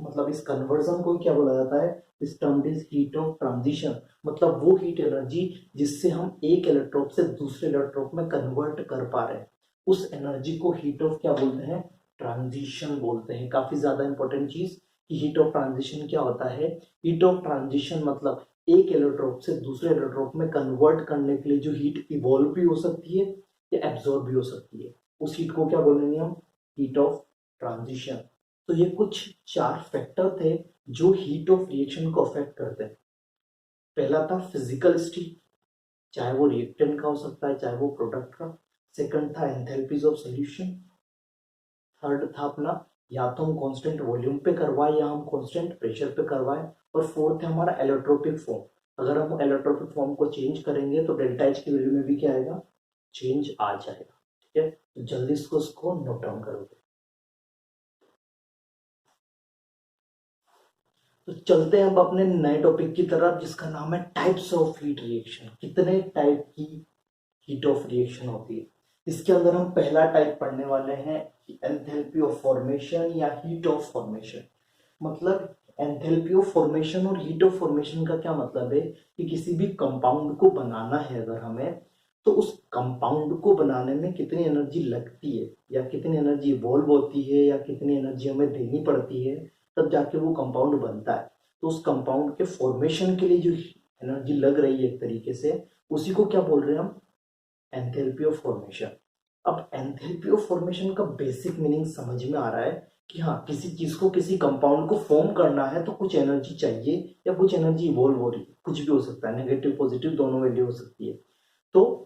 Speaker 1: मतलब इस कन्वर्जन को क्या बोला जाता है, इस term is heat of transition. मतलब वो हीट एनर्जी जिससे हम एक इलेक्ट्रोप से दूसरे इलेक्ट्रोप में कन्वर्ट कर पा रहे हैं, उस एनर्जी को हीट ऑफ क्या बोलते हैं, ट्रांजिशन बोलते हैं। काफी ज्यादा इंपॉर्टेंट चीज कि हीट ऑफ ट्रांजिशन क्या होता है। हीट ऑफ ट्रांजिशन मतलब एक इलेक्ट्रोप से दूसरे इलेक्ट्रोप में कन्वर्ट करने के लिए जो हीट इवॉल्व भी हो सकती है या एब्जॉर्ब भी हो सकती है, उस हीट को क्या बोलेंगे हम, हीट ऑफ ट्रांजिशन। तो ये कुछ चार फैक्टर थे जो हीट ऑफ रिएक्शन को अफेक्ट करते हैं। पहला था फिजिकल स्टेट, चाहे वो रिएक्टेंट का हो सकता है चाहे वो प्रोडक्ट का। सेकंड था एंथैल्पीज ऑफ सॉल्यूशन। थर्ड था अपना या तो हम कांस्टेंट वॉल्यूम पे करवाए या हम कांस्टेंट प्रेशर पे करवाए। और फोर्थ है हमारा एलोट्रोपिक फॉर्म, अगर हम एलोट्रोपिक फॉर्म को चेंज करेंगे तो डेल्टा एच की वैल्यू में भी क्या आएगा, चेंज आ जाएगा। ठीक है, तो जल्दी इसको नोट डाउन करोगे। तो चलते हैं अब अपने नए टॉपिक की तरफ जिसका नाम है टाइप्स ऑफ हीट रिएक्शन। कितने टाइप की हीट ऑफ रिएक्शन होती है, इसके अंदर हम पहला टाइप पढ़ने वाले हैं एंथैल्पी ऑफ फॉर्मेशन या हीट ऑफ फॉर्मेशन। मतलब एंथैल्पी ऑफ फॉर्मेशन और हीट ऑफ फॉर्मेशन का क्या मतलब है कि किसी भी कंपाउंड को बनाना है अगर हमें, तो उस कंपाउंड को बनाने में कितनी एनर्जी लगती है या कितनी एनर्जी इवॉल्व होती है या कितनी एनर्जी हमें देनी पड़ती है, तब जाके वो कंपाउंड बनता है। तो उस कंपाउंड के फॉर्मेशन के लिए जो एनर्जी लग रही है एक तरीके से, उसी को क्या बोल रहे हैं हम, एंथैल्पी ऑफ फॉर्मेशन। अब एंथैल्पी ऑफ फॉर्मेशन का बेसिक मीनिंग समझ में आ रहा है कि हाँ, किसी चीज को, किसी कंपाउंड को फॉर्म करना है तो कुछ एनर्जी चाहिए या कुछ एनर्जी इवॉल्व हो रही है, कुछ भी हो सकता है, नेगेटिव पॉजिटिव दोनों वैल्यू हो सकती है। तो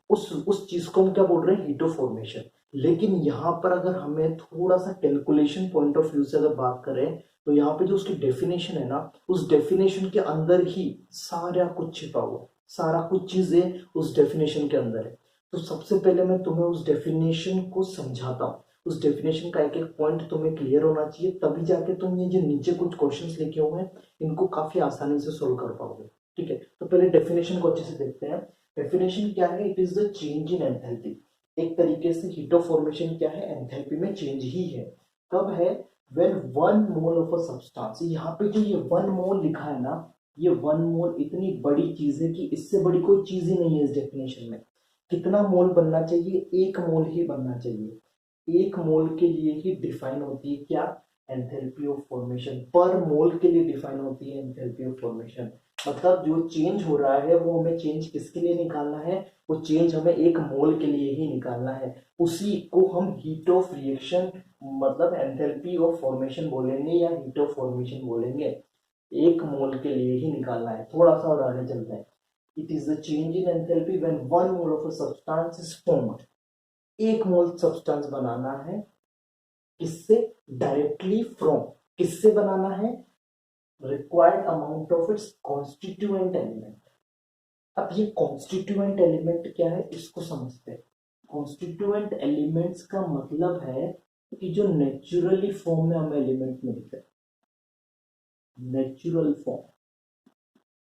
Speaker 1: उस चीज को हम क्या बोल रहे हैं, हीट ऑफ फॉर्मेशन। लेकिन यहाँ पर अगर हमें थोड़ा सा कैलकुलेशन पॉइंट ऑफ व्यू से अगर बात करें, तो यहाँ पे जो उसकी डेफिनेशन है ना, उस डेफिनेशन के अंदर ही सारा कुछ छिपा हुआ, सारा कुछ चीजें उस डेफिनेशन के अंदर है। तो सबसे पहले मैं तुम्हें उस डेफिनेशन को समझाता हूँ। उस डेफिनेशन का एक एक पॉइंट तुम्हें क्लियर होना चाहिए, तभी जाके तुम ये जो नीचे कुछ क्वेश्चंस लिखे हुए हैं इनको काफी आसानी से सोल्व कर पाओगे। ठीक है, तो पहले डेफिनेशन को अच्छे से देखते हैं। डेफिनेशन क्या है, it is the change in enthalpy. एक तरीके से हीट ऑफ फॉर्मेशन क्या है, एंथैल्पी में चेंज ही है। कब है, when 1 mole of a substance. यहाँ पे जो ये 1 मोल लिखा है ना, ये 1 मोल इतनी बड़ी चीज है कि इससे बड़ी कोई चीज ही नहीं है इस डेफिनेशन में। कितना मोल बनना चाहिए, 1 मोल ही बनना चाहिए। 1 मोल के लिए ही डिफाइन होती है क्या, एंथैल्पी ऑफ फॉर्मेशन। पर मोल के लिए डिफाइन होती है एंथैल्पी ऑफ फॉर्मेशन। मतलब जो चेंज हो रहा है वो हमें चेंज किसके लिए निकालना है, वो चेंज हमें 1 मोल के लिए ही निकालना है। उसी को हम हीट ऑफ रिएक्शन मतलब एंथैल्पी ऑफ फॉर्मेशन बोलेंगे या हीट ऑफ फॉर्मेशन बोलेंगे। 1 मोल के लिए ही निकालना है। थोड़ा सा और आगे चलते हैं। It is the change in enthalpy when 1 mole of a substance is formed. 1 mole substance बनाना है, किससे, डायरेक्टली फ्रॉम, किससे बनाना है, required amount of its constituent element. अब ये कॉन्स्टिट्यूएंट एलिमेंट क्या है, इसको समझते हैं। कॉन्स्टिट्यूएंट एलिमेंट्स का मतलब है कि जो नेचुरली फॉर्म में हमें एलिमेंट मिलते हैं, नेचुरल फॉर्म।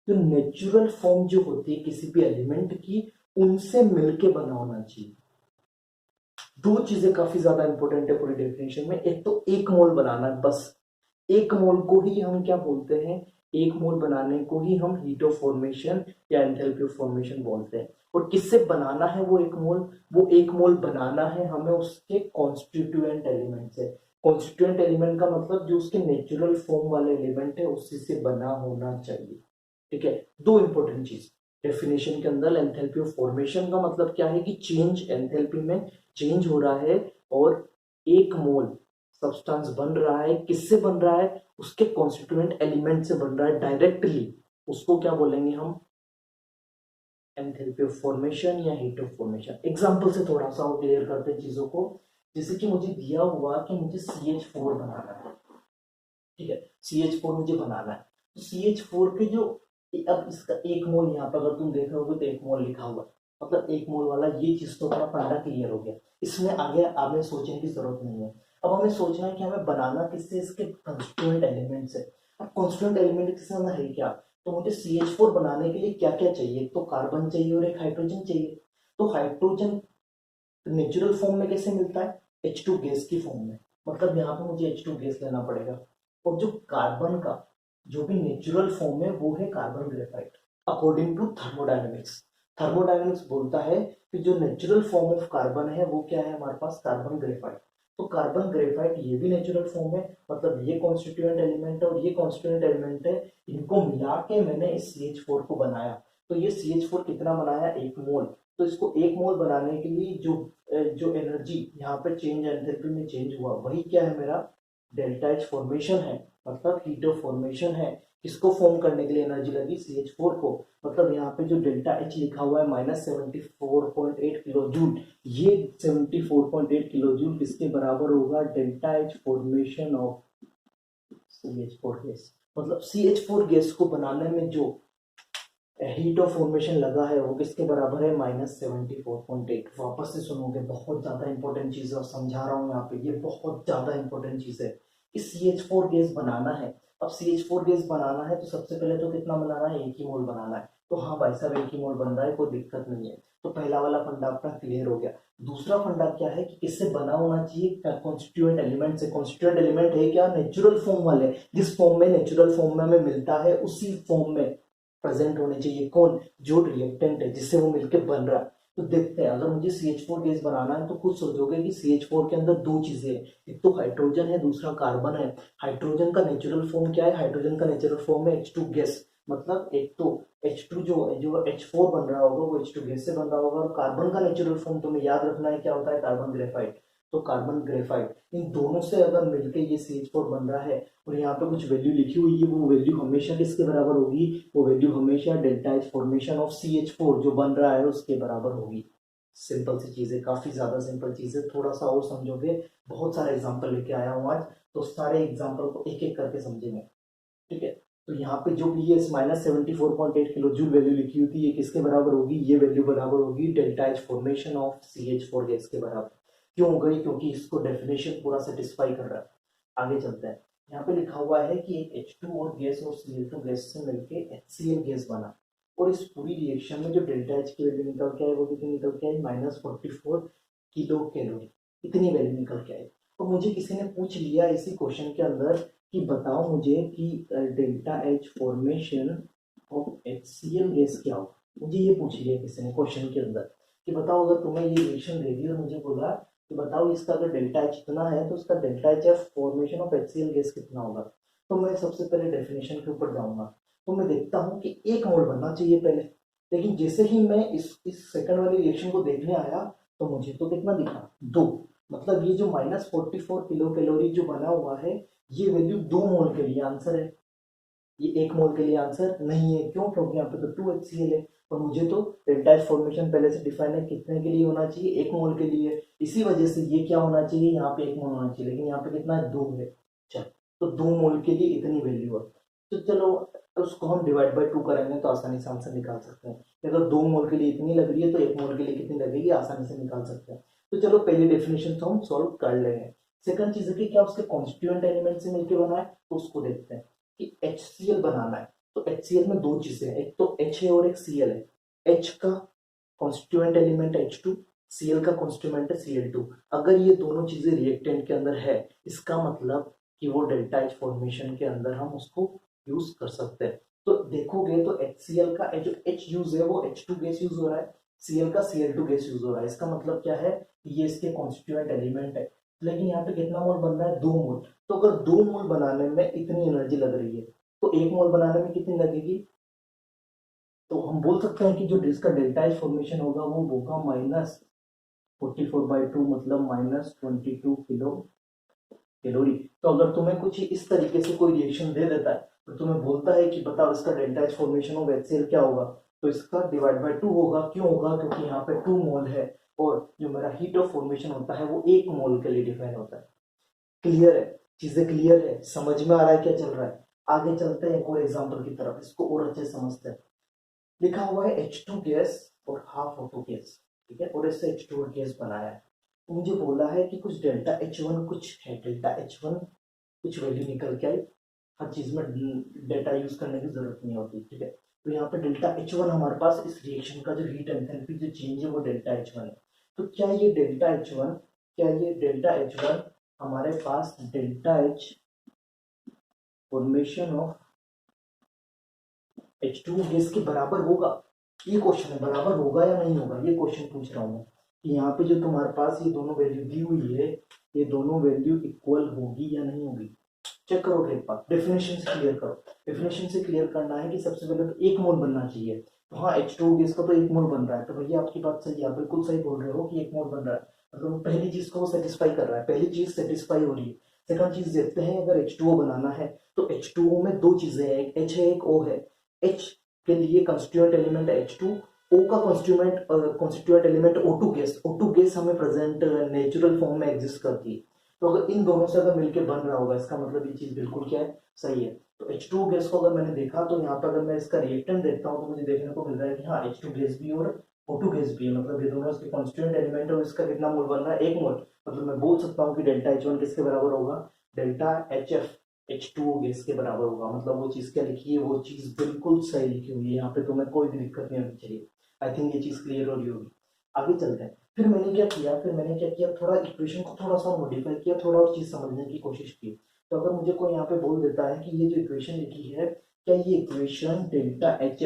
Speaker 1: तो नेचुरल फॉर्म जो होती है किसी भी एलिमेंट की, उनसे मिलके बना होना चाहिए। 2 चीजें काफी ज्यादा इंपॉर्टेंट है पूरी डेफिनेशन में। एक तो 1 मोल बनाना है, बस 1 मोल को ही हम क्या बोलते हैं, 1 मोल बनाने को ही हम हीट ऑफ फॉर्मेशन या एंथैल्पी ऑफ फॉर्मेशन बोलते हैं। और किससे बनाना है वो 1 मोल, वो 1 मोल बनाना है हमें उसके कॉन्स्टिट्यूएंट एलिमेंट से। कॉन्स्टिट्यूएंट एलिमेंट का मतलब जो उसके नेचुरल फॉर्म वाले एलिमेंट है उसी से बना होना चाहिए। ठीक है, 2 इंपॉर्टेंट चीज डेफिनेशन के अंदर। एंथैल्पी ऑफ फॉर्मेशन का मतलब क्या है कि चेंज, एंथैल्पी में चेंज हो रहा है और 1 मोल सब्सटेंस बन रहा है। किससे बन रहा है, उसके कॉन्स्टिट्यूएंट एलिमेंट से बन रहा है डायरेक्टली। उसको क्या बोलेंगे हम, एंथैल्पी ऑफ फॉर्मेशन या हीट ऑफ फॉर्मेशन। एग्जांपल से थोड़ा सा और क्लियर करते हैं चीजों को। जैसे कि मुझे दिया हुआ कि मुझे CH4 बनाना है। ठीक है, CH4 मुझे बनाना है। तो CH4 के जो, अब इसका 1 मोल यहाँ पर अगर तुम देख रहे हो तो 1 मोल लिखा हुआ है, मतलब 1 मोल वाला ये चीज तो हमारा फंडा क्लियर हो गया। इसमें आगे हमें सोचने की जरूरत नहीं है। अब हमें सोचना है कि हमें बनाना किससे, इसके कंस्टिट्यूएंट एलिमेंट से। अब कंस्टिट्यूएंट एलिमेंट किससे होना है क्या, तो मुझे CH4 बनाने के लिए क्या क्या चाहिए, तो कार्बन चाहिए और एक हाइड्रोजन चाहिए। तो हाइड्रोजन नेचुरल फॉर्म में कैसे मिलता है, H2 गैस की फॉर्म में। मतलब यहाँ पे मुझे H2 गैस लेना पड़ेगा। और जो कार्बन का जो भी नेचुरल फॉर्म है वो है carbon graphite, according to thermodynamics. Thermodynamics बोलता है कि जो नेचुरल फॉर्म ऑफ कार्बन है वो क्या है हमारे पास, कार्बन ग्रेफाइट। तो कार्बन ग्रेफाइट ये भी नेचुरल फॉर्म है, मतलब ये कॉन्स्टिट्यूएंट एलिमेंट है और ये कॉन्स्टिट्यूएंट एलिमेंट है। इनको मिला के मैंने इस CH4 को बनाया। तो ये CH4 कितना बनाया, 1 मोल। तो इसको 1 मोल बनाने के लिए जो एनर्जी यहाँ पे चेंज, एंथैल्पी में चेंज हुआ, वही क्या है मेरा, डेल्टा एच फॉर्मेशन है, मतलब हीट ऑफ फॉर्मेशन है। इसको फॉर्म करने के लिए एनर्जी लगी CH4 को। मतलब यहाँ पे जो डेल्टा एच लिखा हुआ है -74.8 किलो जूल, ये 74.8 किलो जूल किसके बराबर होगा, delta H formation of CH4 gas. मतलब CH4 गैस को बनाने में जो हीट ऑफ फॉर्मेशन लगा है वो किसके बराबर है, -74.8। वापस से सुनोगे, बहुत ज्यादा इंपॉर्टेंट चीज है और समझा रहा हूँ यहाँ पे, ये बहुत ज्यादा इंपॉर्टेंट चीज है कि CH4 गैस बनाना है। अब CH4 गैस बनाना है तो सबसे पहले तो कितना बनाना है, 1 ही मोल बनाना है। तो हाँ भाई साहब, 1 ही मोल बन रहा है, कोई दिक्कत नहीं है। तो पहला वाला फंडा अपना क्लियर हो गया। दूसरा फंडा क्या है कि किससे बना होना चाहिए, कॉन्स्टिट्यूएंट एलिमेंट से। कॉन्स्टिट्यूएंट एलिमेंट है क्या, नेचुरल फॉर्म वाले, जिस फॉर्म में नेचुरल फॉर्म में हमें मिलता है उसी फॉर्म में प्रेजेंट होने चाहिए। कौन, जो रिएक्टेंट है जिससे वो मिलके बन रहा है। तो देखते हैं, अगर मुझे CH4 गैस बनाना है तो खुद सोचोगे कि CH4 के अंदर दो चीजें हैं, एक तो हाइड्रोजन है, दूसरा कार्बन है। हाइड्रोजन का नेचुरल फॉर्म क्या है, हाइड्रोजन का नेचुरल फॉर्म है H2 गैस, मतलब एक तो H2 जो H4 बन रहा होगा वो H2 गैस से बन रहा होगा। और कार्बन का नेचुरल फॉर्म तुम्हें याद रखना है क्या होता है, कार्बन ग्रेफाइट। तो कार्बन ग्रेफाइट, इन दोनों से अगर मिलके ये CH4 बन रहा है और यहाँ पे कुछ वैल्यू लिखी हुई है, वो वैल्यू हमेशा किसके बराबर होगी, वो वैल्यू हमेशा delta H formation of CH4 जो बन रहा है उसके बराबर होगी। सिंपल सी चीज है, काफी ज्यादा सिंपल चीज है। थोड़ा सा और समझोगे, बहुत सारे एग्जाम्पल लेके आया हूँ आज, तो सारे एग्जाम्पल को एक एक करके समझेंगे, ठीक है। तो यहाँ पे जो भी ये -74.8 किलो जूल वैल्यू लिखी हुई थी, ये किसके बराबर होगी, ये वैल्यू बराबर होगी delta H formation of CH4 gas के बराबर। क्यों हो गई, क्योंकि इसको डेफिनेशन पूरा सेटिस्फाई कर रहा है। आगे चलते हैं, यहाँ पे लिखा हुआ है कि एक H2 और गैस और Cl2 गैस से मिलके HCl गैस बना, और इस पूरी रिएक्शन में जो डेल्टा H की वैल्यू निकल के आए वो कितनी निकल के आई, -44 किलो कैलोरी, इतनी वैल्यू निकल के आई। तो मुझे किसी ने पूछ लिया इसी क्वेश्चन के अंदर कि बताओ मुझे कि delta H formation of HCl gas क्या होगा। मुझे ये पूछ लिया किसी ने क्वेश्चन के अंदर कि बताओ, अगर तुम्हें ये रिएक्शन दे दी और मुझे बोला कि बताओ इसका अगर डेल्टा H इतना है तो उसका delta H formation of HCl gas कितना होगा। तो मैं सबसे पहले डेफिनेशन के ऊपर जाऊंगा, तो मैं देखता हूँ कि 1 मोल बनना चाहिए पहले। लेकिन जैसे ही मैं इस सेकंड वाले रिएक्शन को देखने आया तो मुझे तो कितना दिखा, 2। मतलब ये जो -44 किलो कैलोरी जो बना हुआ है, ये वैल्यू 2 मोल के लिए आंसर है, ये 1 मोल के लिए आंसर नहीं है। क्यों, क्योंकि यहाँ पे तो 2HCl है और मुझे तो डेल्टा H फॉर्मेशन पहले से डिफाइन है कितने के लिए होना चाहिए, 1 मोल के लिए। इसी वजह से ये क्या होना चाहिए, यहाँ पे 1 मोल होना चाहिए, लेकिन यहाँ पे कितना है, 2 है। चल, तो 2 मोल के लिए इतनी वैल्यू है। तो चलो उसको हम डिवाइड बाय 2 करेंगे तो आसानी से आंसर निकाल सकते हैं। अगर 2 मोल के लिए इतनी लग रही है तो 1 मोल के लिए कितनी लगेगी, आसानी से निकाल सकते हैं। तो चलो पहली डेफिनेशन तो हम सॉल्व कर लेंगे। सेकंड चीज है कि क्या उसके कॉन्स्टिट्यूएंट एलिमेंट से मिलकर बना है, तो उसको देखते हैं कि HCl बनाना है। तो HCl में दो चीजें हैं, एक तो H है और एक Cl है। H का कॉन्स्टिट्यूएंट एलिमेंट H2, Cl का कॉन्स्टिट्यूएंट है Cl2। अगर ये दोनों चीजें रिएक्टेंट के अंदर है, इसका मतलब कि वो डेल्टा H फॉर्मेशन के अंदर हम उसको यूज कर सकते हैं। तो देखोगे तो HCl का जो H यूज है वो H2 गैस यूज हो रहा है, Cl का Cl2 गैस यूज हो रहा है। इसका मतलब क्या है, ये इसके कॉन्स्टिट्यूएंट एलिमेंट है। लेकिन यहाँ पे कितना मोल बन रहा है, 2 मोल। तो अगर 2 मोल बनाने में इतनी एनर्जी लग रही है तो 1 मोल बनाने में कितनी लगेगी। तो हम बोल सकते हैं कि जो इसका डेल्टा H फॉर्मेशन होगा वो होगा -44/2, मतलब -22 किलो कैलोरी। तो अगर तुम्हें कुछ इस तरीके से कोई रिएक्शन दे देता है तो तुम्हें बोलता है कि बताओ इसका delta H formation of HCl क्या होगा, तो इसका डिवाइड बाय 2 होगा। क्यों होगा, क्योंकि यहाँ पे 2 मोल है और जो मेरा हीट ऑफ फॉर्मेशन होता है वो 1 मोल के लिए डिफाइन होता है। क्लियर है, चीजें क्लियर है, समझ में आ रहा है क्या चल रहा है। आगे चलते हैं एक और एग्जाम्पल की तरफ, इसको और अच्छे से समझते हैं। लिखा हुआ है H2 गैस और हाफ ऑटो गैस, ठीक है, और इससे H2 गैस बनाया है। तो मुझे बोला है कि कुछ डेल्टा H1 कुछ है, डेल्टा H1 कुछ वैल्यू निकल के आई। हर चीज में डेटा यूज करने की जरूरत नहीं होती, ठीक है। तो यहाँ पे डेल्टा H1 हमारे पास इस रिएक्शन का जो हीट एंथैल्पी जो चेंज है वो डेल्टा H1 है। तो क्या ये डेल्टा H1, क्या ये डेल्टा H1 हमारे पास delta H formation of H2 gas के बराबर होगा, ये क्वेश्चन है, बराबर होगा या नहीं होगा, ये क्वेश्चन पूछ रहा हूँ मैं कि यहाँ पे जो तुम्हारे पास ये दोनों वैल्यू दी हुई है, ये दोनों वैल्यू इक्वल होगी या नहीं होगी। चेक करो एक बार, डेफिनेशन से क्लियर करो। डेफिनेशन से क्लियर करना है कि सबसे पहले तो 1 मोल बनना चाहिए। तो हाँ, H2 गैस का तो 1 मोल बन रहा है, तो भैया आपकी बात सही है, आप बिल्कुल सही बोल रहे हो कि 1 मोल बन रहा है। मतलब पहली चीज को वो सेटिस्फाई कर रहा है, पहली चीज सेटिस्फाई हो रही है। सेकंड चीज देखते हैं, अगर H2O बनाना है तो H2O में दो चीजें हैं, एक H है एक O है। H के लिए कंस्टिट्यूएंट एलिमेंट है H2, O का constituent element O2 gas. O2 gas हमें प्रेजेंट नेचुरल फॉर्म में एग्जिस्ट करती है। तो अगर इन दोनों से अगर मिलके बन रहा होगा, इसका मतलब ये चीज बिल्कुल क्या है, सही है। तो H2 गैस को अगर मैंने देखा तो यहाँ पर अगर मैं इसका रिएक्टेंट देखता हूँ तो मुझे देखने को मिल रहा है कि हाँ H2 गैस भी और O2 गैस भी है, मतलब ये दोनों इसके कॉन्स्टिट्यूएंट एलिमेंट है। और इसका कितना मोल बन रहा है, 1 मोल। मतलब मैं बोल सकता हूँ कि डेल्टा H1 किसके बराबर होगा, डेल्टा HF H2O गैस के बराबर होगा। मतलब वो चीज क्या लिखी है, वो चीज बिल्कुल सही लिखी हुई है, यहाँ पे तुम्हें कोई भी दिक्कत नहीं होनी चाहिए। आई थिंक ये चीज क्लियर हो रही होगी। आगे चलते हैं। फिर मैंने क्या किया, थोड़ा इक्वेशन को थोड़ा सा मॉडिफाई किया, थोड़ा और चीज समझने की कोशिश की। तो अगर मुझे कोई यहाँ पे बोल देता है कि ये जो इक्वेशन लिखी है, क्या ये equation delta H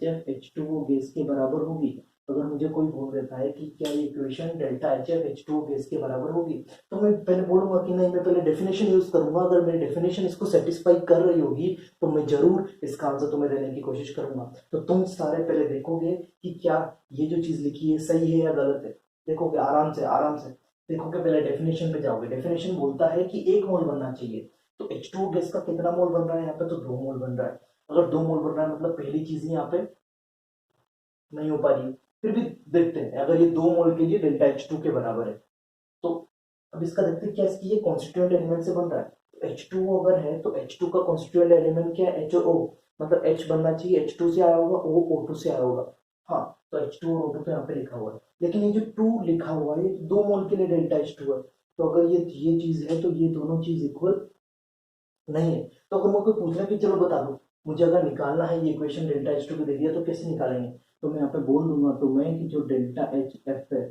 Speaker 1: F H two O gas के बराबर होगी? अगर मुझे कोई बोल देता है कि क्या ये equation delta H F H two O gas के बराबर होगी, तो मैं पहले बोलूंगा कि नहीं, मैं पहले डेफिनेशन यूज करूंगा। अगर मेरी डेफिनेशन इसको सेटिस्फाई कर रही होगी तो मैं जरूर इसका आंसर तुम्हें देने की कोशिश करूंगा। तो तुम सारे पहले देखोगे कि क्या ये जो चीज लिखी है सही है या गलत है। देखोगे आराम से देखोगे, पहले डेफिनेशन पे जाओगे। डेफिनेशन बोलता है कि 1 मोल बनना चाहिए, तो H2O गैस का कितना मोल बन रहा है यहाँ पे? तो 2 मोल बन रहा है। अगर 2 मोल बन रहा है मतलब पहली चीज यहाँ पे नहीं हो पा रही है। फिर भी देखते हैं, अगर ये 2 मोल के लिए डेल्टा H2 के बराबर है, तो अब इसका देखते हैं क्या इसकी ये कॉन्स्टिट्यूएंट एलिमेंट से बन रहा है। H2O अगर है तो H2 का कॉन्स्टिट्यूएंट एलिमेंट क्या है? HO, मतलब H बनना चाहिए, H2 से आया होगा, O O2 से आया होगा। हाँ, तो H2 और O2 तो यहाँ पे लिखा हुआ है, लेकिन ये जो 2 लिखा हुआ है, ये 2 मोल के लिए डेल्टा H2 है। तो अगर ये चीज है तो ये दोनों चीज इक्वल नहीं है। तो अगर मुझे पूछना कि चलो बता दो, मुझे अगर निकालना है ये इक्वेशन डेल्टा H2 को दे दिया तो कैसे निकालेंगे? तो मैं यहाँ पे बोल दूंगा तो मैं कि जो डेल्टा एच एफ है,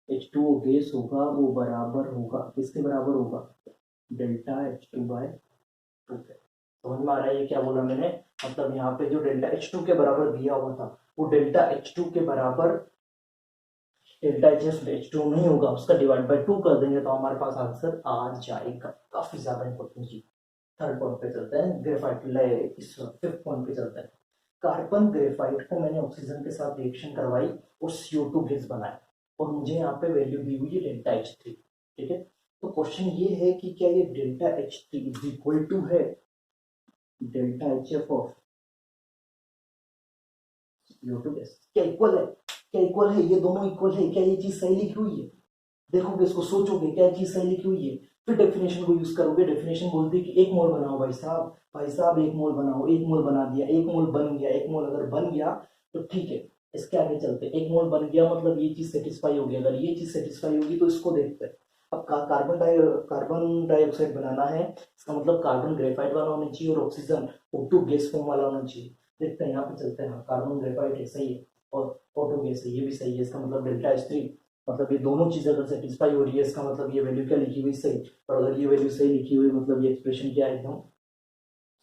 Speaker 1: H2O गैस होगा, वो बराबर होगा, किसके बराबर होगा? डेल्टा H2 बाय 2 के। समझ में आ रहा है ये क्या बोला मैंने? मतलब यहाँ पे जो डेल्टा H2 के बराबर दिया हुआ था, वो डेल्टा H2 के बराबर डेल्टा H2 नहीं होगा, उसका डिवाइड बाय 2 कर देंगे तो हमारे पास आंसर आ जाएगा। काफी ज्यादा इंपॉर्टेंट चीज। थर्ड पॉइंट पे चलते हैं, ग्रेफाइट। इस फिफ्थ पॉइंट पे चलते हैं। कार्बन ग्रेफाइट को मैंने ऑक्सीजन के साथ रिएक्शन करवाई और CO2 गैस बनाया, और मुझे यहाँ पे वैल्यू दी हुई है डेल्टा H3। ठीक है, तो क्वेश्चन ये है कि क्या ये delta H3 is equal to है delta HF of CO2 gas? क्या इक्वल है? क्या इक्वल है? ये दोनों इक्वल है? क्या ये चीज सही लिखी हुई है? देखोगे इसको, सोचोगे क्या चीज सही लिखी हुई है, फिर डेफिनेशन को यूज करोगे। डेफिनेशन बोलती है कि 1 मोल बनाओ भाई साहब, 1 मोल बनाओ। 1 मोल बना दिया, 1 मोल बन गया। 1 मोल अगर बन गया तो ठीक है, इसके आगे चलते। 1 मोल बन गया मतलब ये चीज सेटिस्फाई होगी। अगर ये चीज सेटिस्फाई होगी तो इसको देखते हैं। अब कार्बन डाइऑक्साइड बनाना है, इसका मतलब कार्बन ग्रेफाइट वाला होना चाहिए और ऑक्सीजन O2 गैस फॉर्म वाला होना चाहिए। देखते हैं, यहाँ पे चलते हैं। हाँ, कार्बन ग्रेफाइट है, सही है, और O2 गैस है, ये भी सही है। इसका मतलब डेल्टा H3, मतलब ये दोनों चीजें अगर सेटिस्फाई हो रही है, इसका मतलब ये वैल्यू क्या लिखी हुई सही। और अगर ये वैल्यू सही लिखी हुई मतलब ये एक्सप्रेशन क्या है, एकदम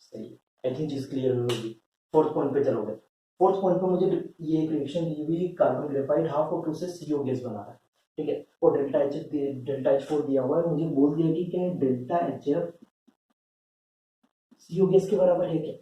Speaker 1: सही है। आई थिंक चीज क्लियर होगी। फोर्थ पॉइंट पे चलोगे। फोर्थ पॉइंट पे मुझे ये एक रिएक्शन दी हुई, कार्बन ग्रेफाइट ½ से CO गैस बना रहा है। ठीक है, और डेल्टा H4 दिया हुआ है। मुझे बोल दिया कि क्या डेल्टा HF CO गैस के बराबर है क्या?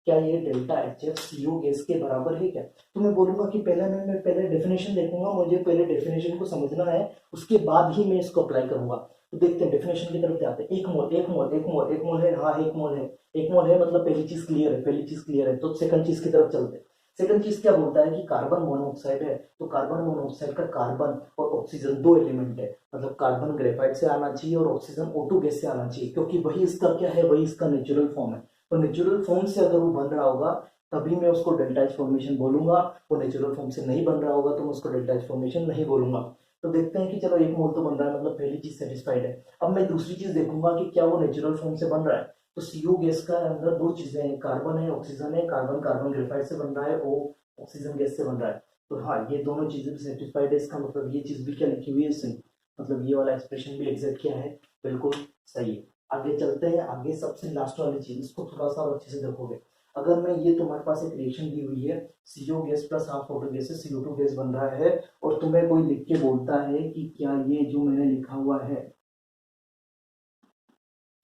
Speaker 1: क्या ये डेल्टा HF CO गैस के बराबर है क्या? तो मैं बोलूंगा कि मैं पहले डेफिनेशन देखूंगा, मुझे पहले डेफिनेशन को समझना है, उसके बाद ही मैं इसको अप्लाई करूंगा। तो देखते हैं, डेफिनेशन की तरफ जाते हैं। 1 मोल है। हाँ, 1 मोल है। 1 मोल है मतलब पहली चीज क्लियर है, पहली चीज क्लियर है। तो सेकंड चीज की तरफ चलते हैं। सेकंड चीज क्या बोलता है कि कार्बन मोनोऑक्साइड है, तो कार्बन मोनोऑक्साइड का कार्बन और ऑक्सीजन 2 एलिमेंट है, मतलब कार्बन ग्रेफाइट से आना चाहिए और ऑक्सीजन O2 गैस से आना चाहिए, क्योंकि वही इसका क्या है, वही इसका नेचुरल फॉर्म है। तो नेचुरल फॉर्म से अगर वो बन रहा होगा तभी मैं उसको डेल्टा एच फॉर्मेशन बोलूंगा। वो नेचुरल फॉर्म से नहीं बन रहा होगा तो मैं उसको डेल्टा एच फॉर्मेशन नहीं बोलूंगा। तो देखते हैं कि चलो 1 मोल तो बन रहा है, मतलब पहली चीज सेटिस्फाइड है। अब मैं दूसरी चीज देखूंगा कि क्या वो नेचुरल फॉर्म से बन रहा है। तो CO गैस का अंदर 2 चीजें हैं, कार्बन है, ऑक्सीजन है। कार्बन कार्बन ग्रेफाइट से बन रहा है, O ऑक्सीजन गैस से बन रहा है। तो हाँ, ये दोनों चीजें भी सेटिस्फाइड है। इसका मतलब ये चीज भी क्या लिखी हुई है, सही। मतलब ये वाला एक्सप्रेशन भी एग्जैक्ट क्या है, बिल्कुल सही है। आगे चलते हैं। आगे सबसे लास्ट वाली चीज, इसको थोड़ा सा और अच्छे से देखोगे। अगर मैं ये तुम्हारे पास एक रिएक्शन दी हुई है, CO गैस प्लस ½ गैस से CO2 गैस बन रहा है, और तुम्हें कोई लिख के बोलता है कि क्या ये जो मैंने लिखा हुआ है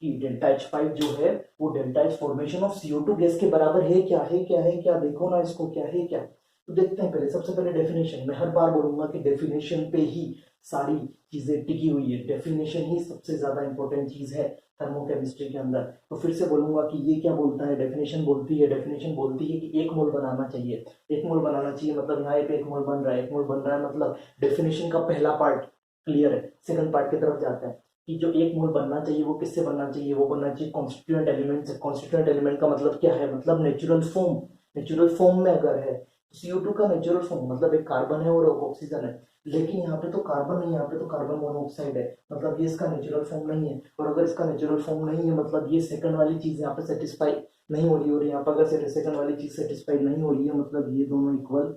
Speaker 1: कि डेल्टा H5 जो है वो delta H formation of CO2 gas के बराबर है क्या? देखो ना इसको, क्या है क्या? तो देखते हैं। पहले सबसे पहले डेफिनेशन, मैं हर बार बोलूंगा कि डेफिनेशन पे ही सारी चीजें टिकी हुई है। डेफिनेशन ही सबसे ज्यादा इंपॉर्टेंट चीज है थर्मोकेमिस्ट्री के अंदर। तो फिर से बोलूंगा कि ये क्या बोलता है, डेफिनेशन बोलती है कि 1 मोल बनाना चाहिए। 1 मोल बनाना चाहिए मतलब यहाँ पे 1 मोल बन रहा है। 1 मोल बन रहा है मतलब डेफिनेशन का पहला पार्ट क्लियर है। सेकंड पार्ट की तरफ जाते हैं कि जो 1 मोल बनना चाहिए वो किससे बनना चाहिए, वो बनना चाहिए कॉन्स्टिट्यूएंट एलिमेंट से। कॉन्स्टिट्यूएंट एलिमेंट का मतलब क्या है, मतलब नेचुरल फॉर्म। नेचुरल फॉर्म में अगर है CO2 का नेचुरल फॉर्म मतलब एक कार्बन है और एक ऑक्सीजन है, लेकिन यहाँ पे तो कार्बन नहीं, यहाँ पे तो कार्बन मोनोऑक्साइड है, मतलब ये इसका नेचुरल फॉर्म नहीं है। और अगर इसका नेचुरल फॉर्म नहीं है मतलब ये सेकंड वाली चीज यहाँ पे सेटिस्फाई नहीं हो रही, और यहाँ पर अगर सेकंड वाली चीज सेटिस्फाई नहीं हो रही है मतलब ये दोनों इक्वल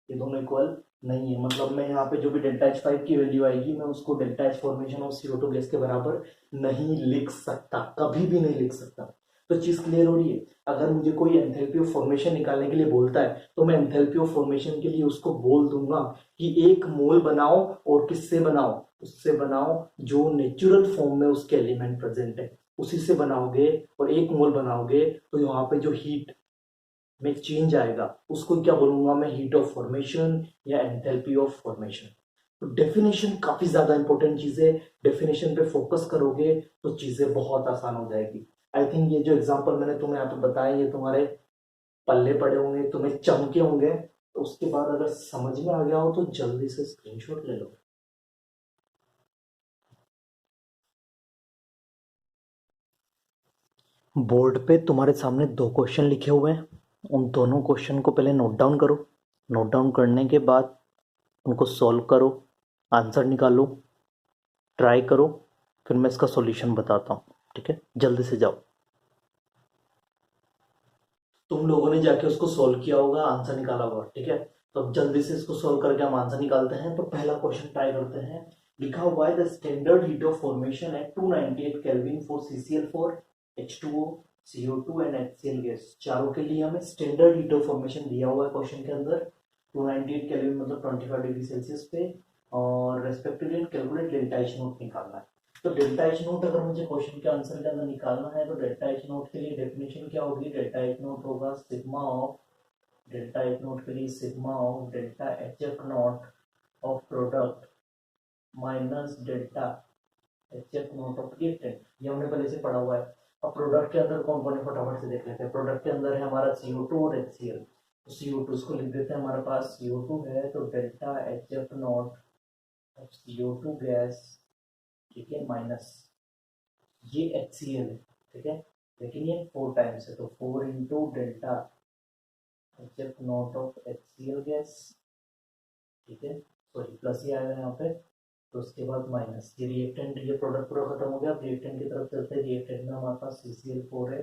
Speaker 1: ये दोनों इक्वल नहीं है, मतलब मैं यहाँ पे जो भी डेल्टा एच फाइव की वैल्यू आएगी मैं उसको delta H formation of CO2 gas के बराबर नहीं लिख सकता, कभी भी नहीं लिख सकता। तो चीज क्लियर हो रही है। अगर मुझे कोई एंथैल्पी ऑफ फॉर्मेशन निकालने के लिए बोलता है तो मैं एंथैल्पी ऑफ फॉर्मेशन के लिए उसको बोल दूंगा कि एक मोल बनाओ, और किससे बनाओ, उससे बनाओ जो नेचुरल फॉर्म में उसके एलिमेंट प्रेजेंट है, उसी से बनाओगे। और एक मोल बनाओगे तो यहाँ पे जो हीट में चेंज आएगा उसको क्या बोलूंगा मैं, हीट ऑफ फॉर्मेशन या एंथैल्पी ऑफ फॉर्मेशन। तो डेफिनेशन काफी ज्यादा इंपॉर्टेंट चीज है, डेफिनेशन पे फोकस करोगे तो चीजें बहुत आसान हो जाएगी। आई थिंक ये जो एग्जांपल मैंने तुम्हें यहाँ पे बताया ये तुम्हारे पल्ले पड़े होंगे, तुम्हें चमके होंगे, तो उसके बाद अगर समझ में आ गया हो तो जल्दी से स्क्रीनशॉट ले लो। बोर्ड पे तुम्हारे सामने दो क्वेश्चन लिखे हुए हैं, उन दोनों क्वेश्चन को पहले नोट डाउन करो। नोट डाउन करने के बाद उनको सॉल्व करो, आंसर निकालो, ट्राई करो, फिर मैं इसका सॉल्यूशन बताता हूँ। ठीक है, जल्दी से जाओ। तुम लोगों ने जाके उसको सॉल्व किया होगा, आंसर निकाला होगा। ठीक है, तो अब जल्दी से इसको सॉल्व करके हम आंसर निकालते हैं। तो पहला क्वेश्चन ट्राई करते हैं। लिखा हुआ है the standard heat of formation at 298 kelvin for CCl4, H2O, CO2 and HCl gas. चारों के लिए हमें स्टैंडर्ड हीट ऑफ फॉर्मेशन दिया हुआ है क्वेश्चन के अंदर। 298 केल्विन मतलब 25 डिग्री सेल्सियस पे, और respectively calculate delta H note निकालना है। तो डेल्टा एच नोट अगर मुझे क्वेश्चन के आंसर के अंदर निकालना है तो डेल्टा एच नोट के लिए डेफिनेशन क्या होगी, डेल्टा एच नोट होगा sigma of, delta H note के लिए sigma of delta H F not of product minus delta H F not of reactant. ये हमने पहले से पढ़ा हुआ है। अब प्रोडक्ट के अंदर कौन कौन है फटाफट से देख लेते हैं। प्रोडक्ट के अंदर है हमारा CO2 और HCl। तो CO2 को लिख देते हैं, हमारे पास CO2 है तो delta H F not of CO2 gas, ठीक है, माइनस ये HCl है। ठीक है, लेकिन ये 4 टाइम्स है तो 4 into delta H F not of HCl gas. ठीक है, सॉरी प्लस ही आएगा यहाँ पे, तो उसके बाद माइनस ये रिएक्टेंट, ये प्रोडक्ट पूरा खत्म हो गया। अब रिएक्टेंट की तरफ चलते हैं। रिएक्टेंट में हमारे पास CCl4 है,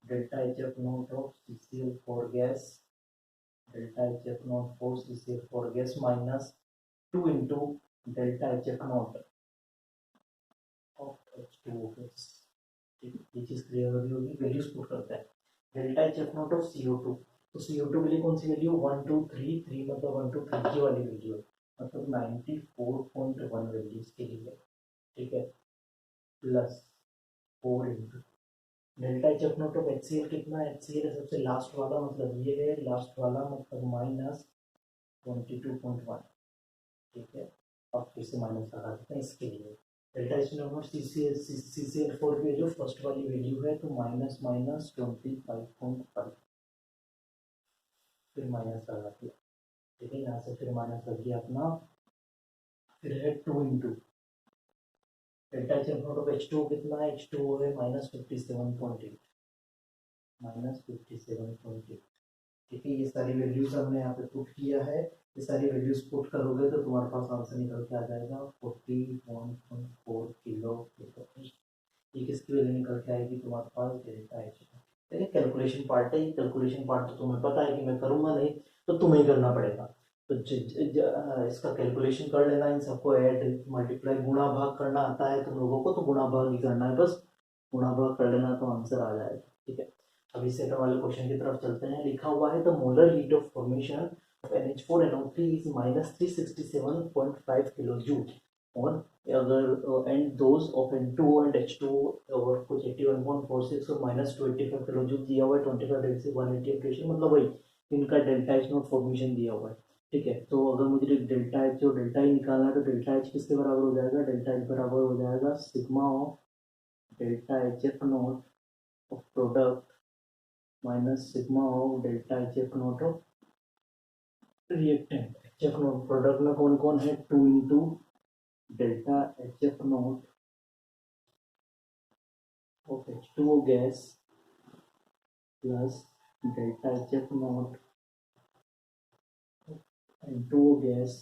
Speaker 1: delta H F not of CCl4 gas, delta H F not four CCl4 gas minus 2 into delta H F not of H2O gas. ये चीज क्लियर हो रही होगी। वैल्यूज पुट करते हैं। Delta H F not of CO2, तो CO2 के लिए कौन सी वैल्यू, 1 2 3, 3 मतलब 1 2 3 की वाली वैल्यू है, मतलब 94.1 वैल्यू इसके लिए। ठीक है, plus 4 into delta H F not of HCl कितना है, HCl है सबसे लास्ट वाला, मतलब ये है लास्ट वाला, मतलब माइनस 22.1। ठीक है, अब फिर से माइनस लगा देते हैं इसके लिए। डेल्टा एच नॉट CCl4 की जो फर्स्ट वाली वैल्यू है तो माइनस माइनस 25.5, फिर माइनस लगा दिया। ठीक है, यहाँ से फिर माइनस लग गया अपना, फिर है 2 into delta H not of H2O कितना है, H2O है माइनस 57.8, माइनस 57.8। ठीक है, ये सारी वैल्यूज हमने यहाँ पे पुट किया है। ये सारी वैल्यूज पुट करोगे तो तुम्हारे पास आंसर निकल के आ जाएगा 41.4 किलो। ये किसकी वैल्यू निकल के आएगी तुम्हारे पास, डेल्टा एच। देखिए कैलकुलेशन पार्ट है, ये कैलकुलेशन पार्ट तो तुम्हें पता है कि मैं करूंगा नहीं, तो तुम्हें ही करना पड़ेगा। तो इसका कैलकुलेशन कर लेना, इन सबको ऐड मल्टीप्लाई गुणा भाग करना आता है तुम लोगों को, तो गुणा भाग ही करना है बस, गुणा भाग कर लेना तो आंसर आ जाएगा। ठीक है, अभी सेकंड वाले क्वेश्चन की तरफ चलते हैं। लिखा हुआ है the molar heat of formation of NH4NO3 is minus 367.5 kilo joule, और अगर and those of N2O and H2O और कुछ 81.46 और माइनस 285 किलो जूल दिया हुआ है 25 डिग्री से 180 प्रेशर, मतलब वही इनका डेल्टा एच नोट फॉर्मेशन दिया हुआ है। ठीक है, तो अगर मुझे डेल्टा एच और डेल्टा ई निकालना है तो डेल्टा एच किसके बराबर हो जाएगा, डेल्टा एच बराबर हो जाएगा sigma of delta H F note of product minus sigma of delta H F note of reactant. H F note product में कौन कौन है, 2 into delta H F note of H2O gas plus delta H F note N2O gas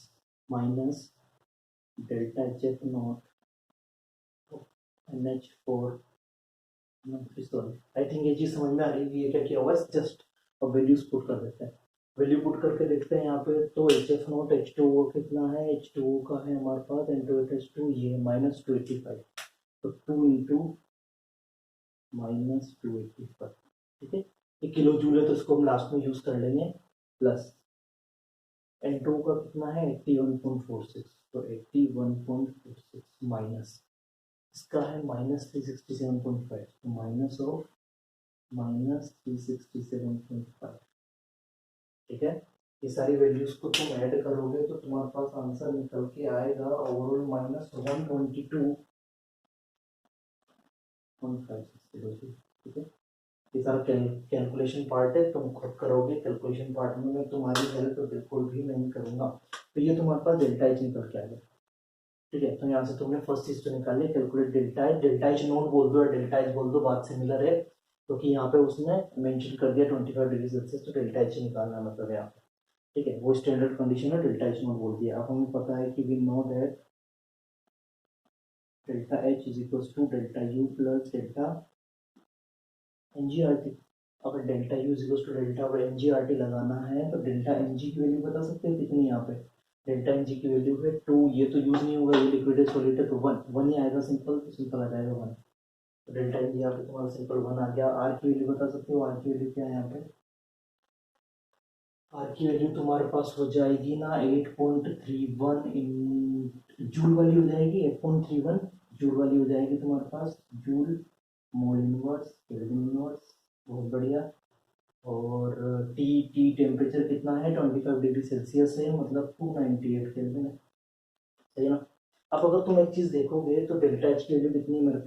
Speaker 1: minus delta H F note NH4। Sorry, I think ये चीज समझ में आ रही है। ये क्या किया हुआ है, जस्ट अब वैल्यूज पुट कर देते हैं। वैल्यू पुट करके देखते हैं यहाँ पे। तो HF0 H2O कितना है, H2O का है हमारे पास N2H2, ये -285, तो 2 इंटू -285, ठीक है। ये किलो जूल है तो इसको हम लास्ट में यूज कर लेंगे। प्लस N2 का कितना है 81.46, तो 81.46 माइनस इसका है -367.5, तो माइनस ऑफ -367.5, ठीक है। ये सारी वैल्यूज को तुम ऐड करोगे तो तुम्हारे पास आंसर निकल के आएगा ओवरऑल -122.56 किलो जूल, ठीक है। ये सारा कैलकुलेशन पार्ट है, तुम खुद करोगे। कैलकुलेशन पार्ट में मैं तुम्हारी हेल्प बिल्कुल भी नहीं करूंगा। तो ये तुम्हारे पास डेल्टा एच निकल के आ गया, ठीक है। तो यहाँ से तुमने फर्स्ट चीज तो निकाली, calculate delta H. Delta H naught बोल दो या डेल्टा एच बोल दो, बात सिमिलर है, क्योंकि तो यहाँ पे उसने मेंशन कर दिया 25 डिग्री सेल्सियस, तो डेल्टा एच निकालना मतलब यहाँ पे, ठीक है। वो स्टैंडर्ड कंडीशन है, डेल्टा एच नोट बोल दिया। अब हमें पता है कि we know that delta H is equal to delta U plus delta NGRT. अगर delta U is equal to delta और एनजीआरटी लगाना है तो डेल्टा एनजी की वैल्यू बता सकते हैं कितनी यहाँ पे। डेल्टा एनजी की वैल्यू है 2, ये तो यूज नहीं होगा, ये लिक्विड है सॉलिड है, तो 1 ही आएगा सिंपल, तो सिंपल आ जाएगा 1। तो डेल्टा एनजी यहाँ पे तुम्हारा सिंपल 1 आ गया। आर की वैल्यू बता सकते हो, आर की वैल्यू क्या है यहाँ पे। आर की वैल्यू तुम्हारे पास हो जाएगी ना 8.31 इन जूल वाली हो जाएगी, 8.31 जूल वाली हो जाएगी तुम्हारे पास, joule mole inverse kelvin inverse, बहुत बढ़िया। और टी टेम्परेचर कितना है 25 डिग्री सेल्सियस है, मतलब 298 केल्विन है, सही है ना। अब अगर तुम एक चीज देखोगे तो डेल्टा एच की वैल्यू कितनी है मेरे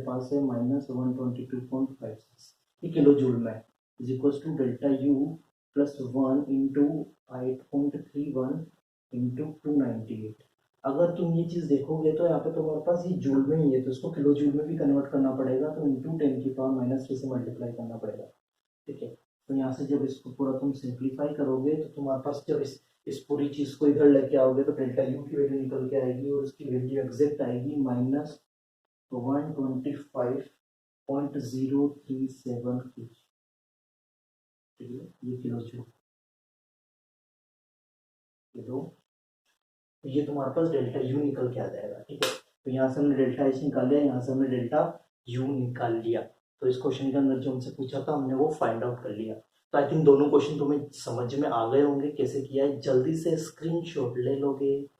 Speaker 1: पास है -122.56 किलो जूल में, is equal to delta U plus 1 into 8.31 into 298। अगर तुम ये चीज देखोगे तो यहाँ पे तुम्हारे पास ये जूल में ही है, तो इसको किलो जूल में भी कन्वर्ट करना पड़ेगा, तो इंटू 10⁻³ से मल्टीप्लाई करना पड़ेगा, ठीक है। तो यहाँ से जब इसको पूरा तुम सिंप्लीफाई करोगे तो तुम्हारे पास जब इस पूरी चीज को इधर लेके आओगे तो डेल्टा यू की वैल्यू निकल के आएगी, और उसकी वैल्यू एग्जैक्ट आएगी -125.037 की, ठीक है। ये किलो जूल किलो, तो ये तुम्हारे पास डेल्टा यू निकल के आ जाएगा, ठीक है। तो यहाँ से हमने डेल्टा एच निकाल लिया, यहाँ से हमने डेल्टा यू निकाल लिया। तो इस क्वेश्चन के अंदर जो हमसे पूछा था हमने वो फाइंड आउट कर लिया। तो आई थिंक दोनों क्वेश्चन तुम्हें समझ में आ गए होंगे कैसे किया है। जल्दी से स्क्रीनशॉट ले लोगे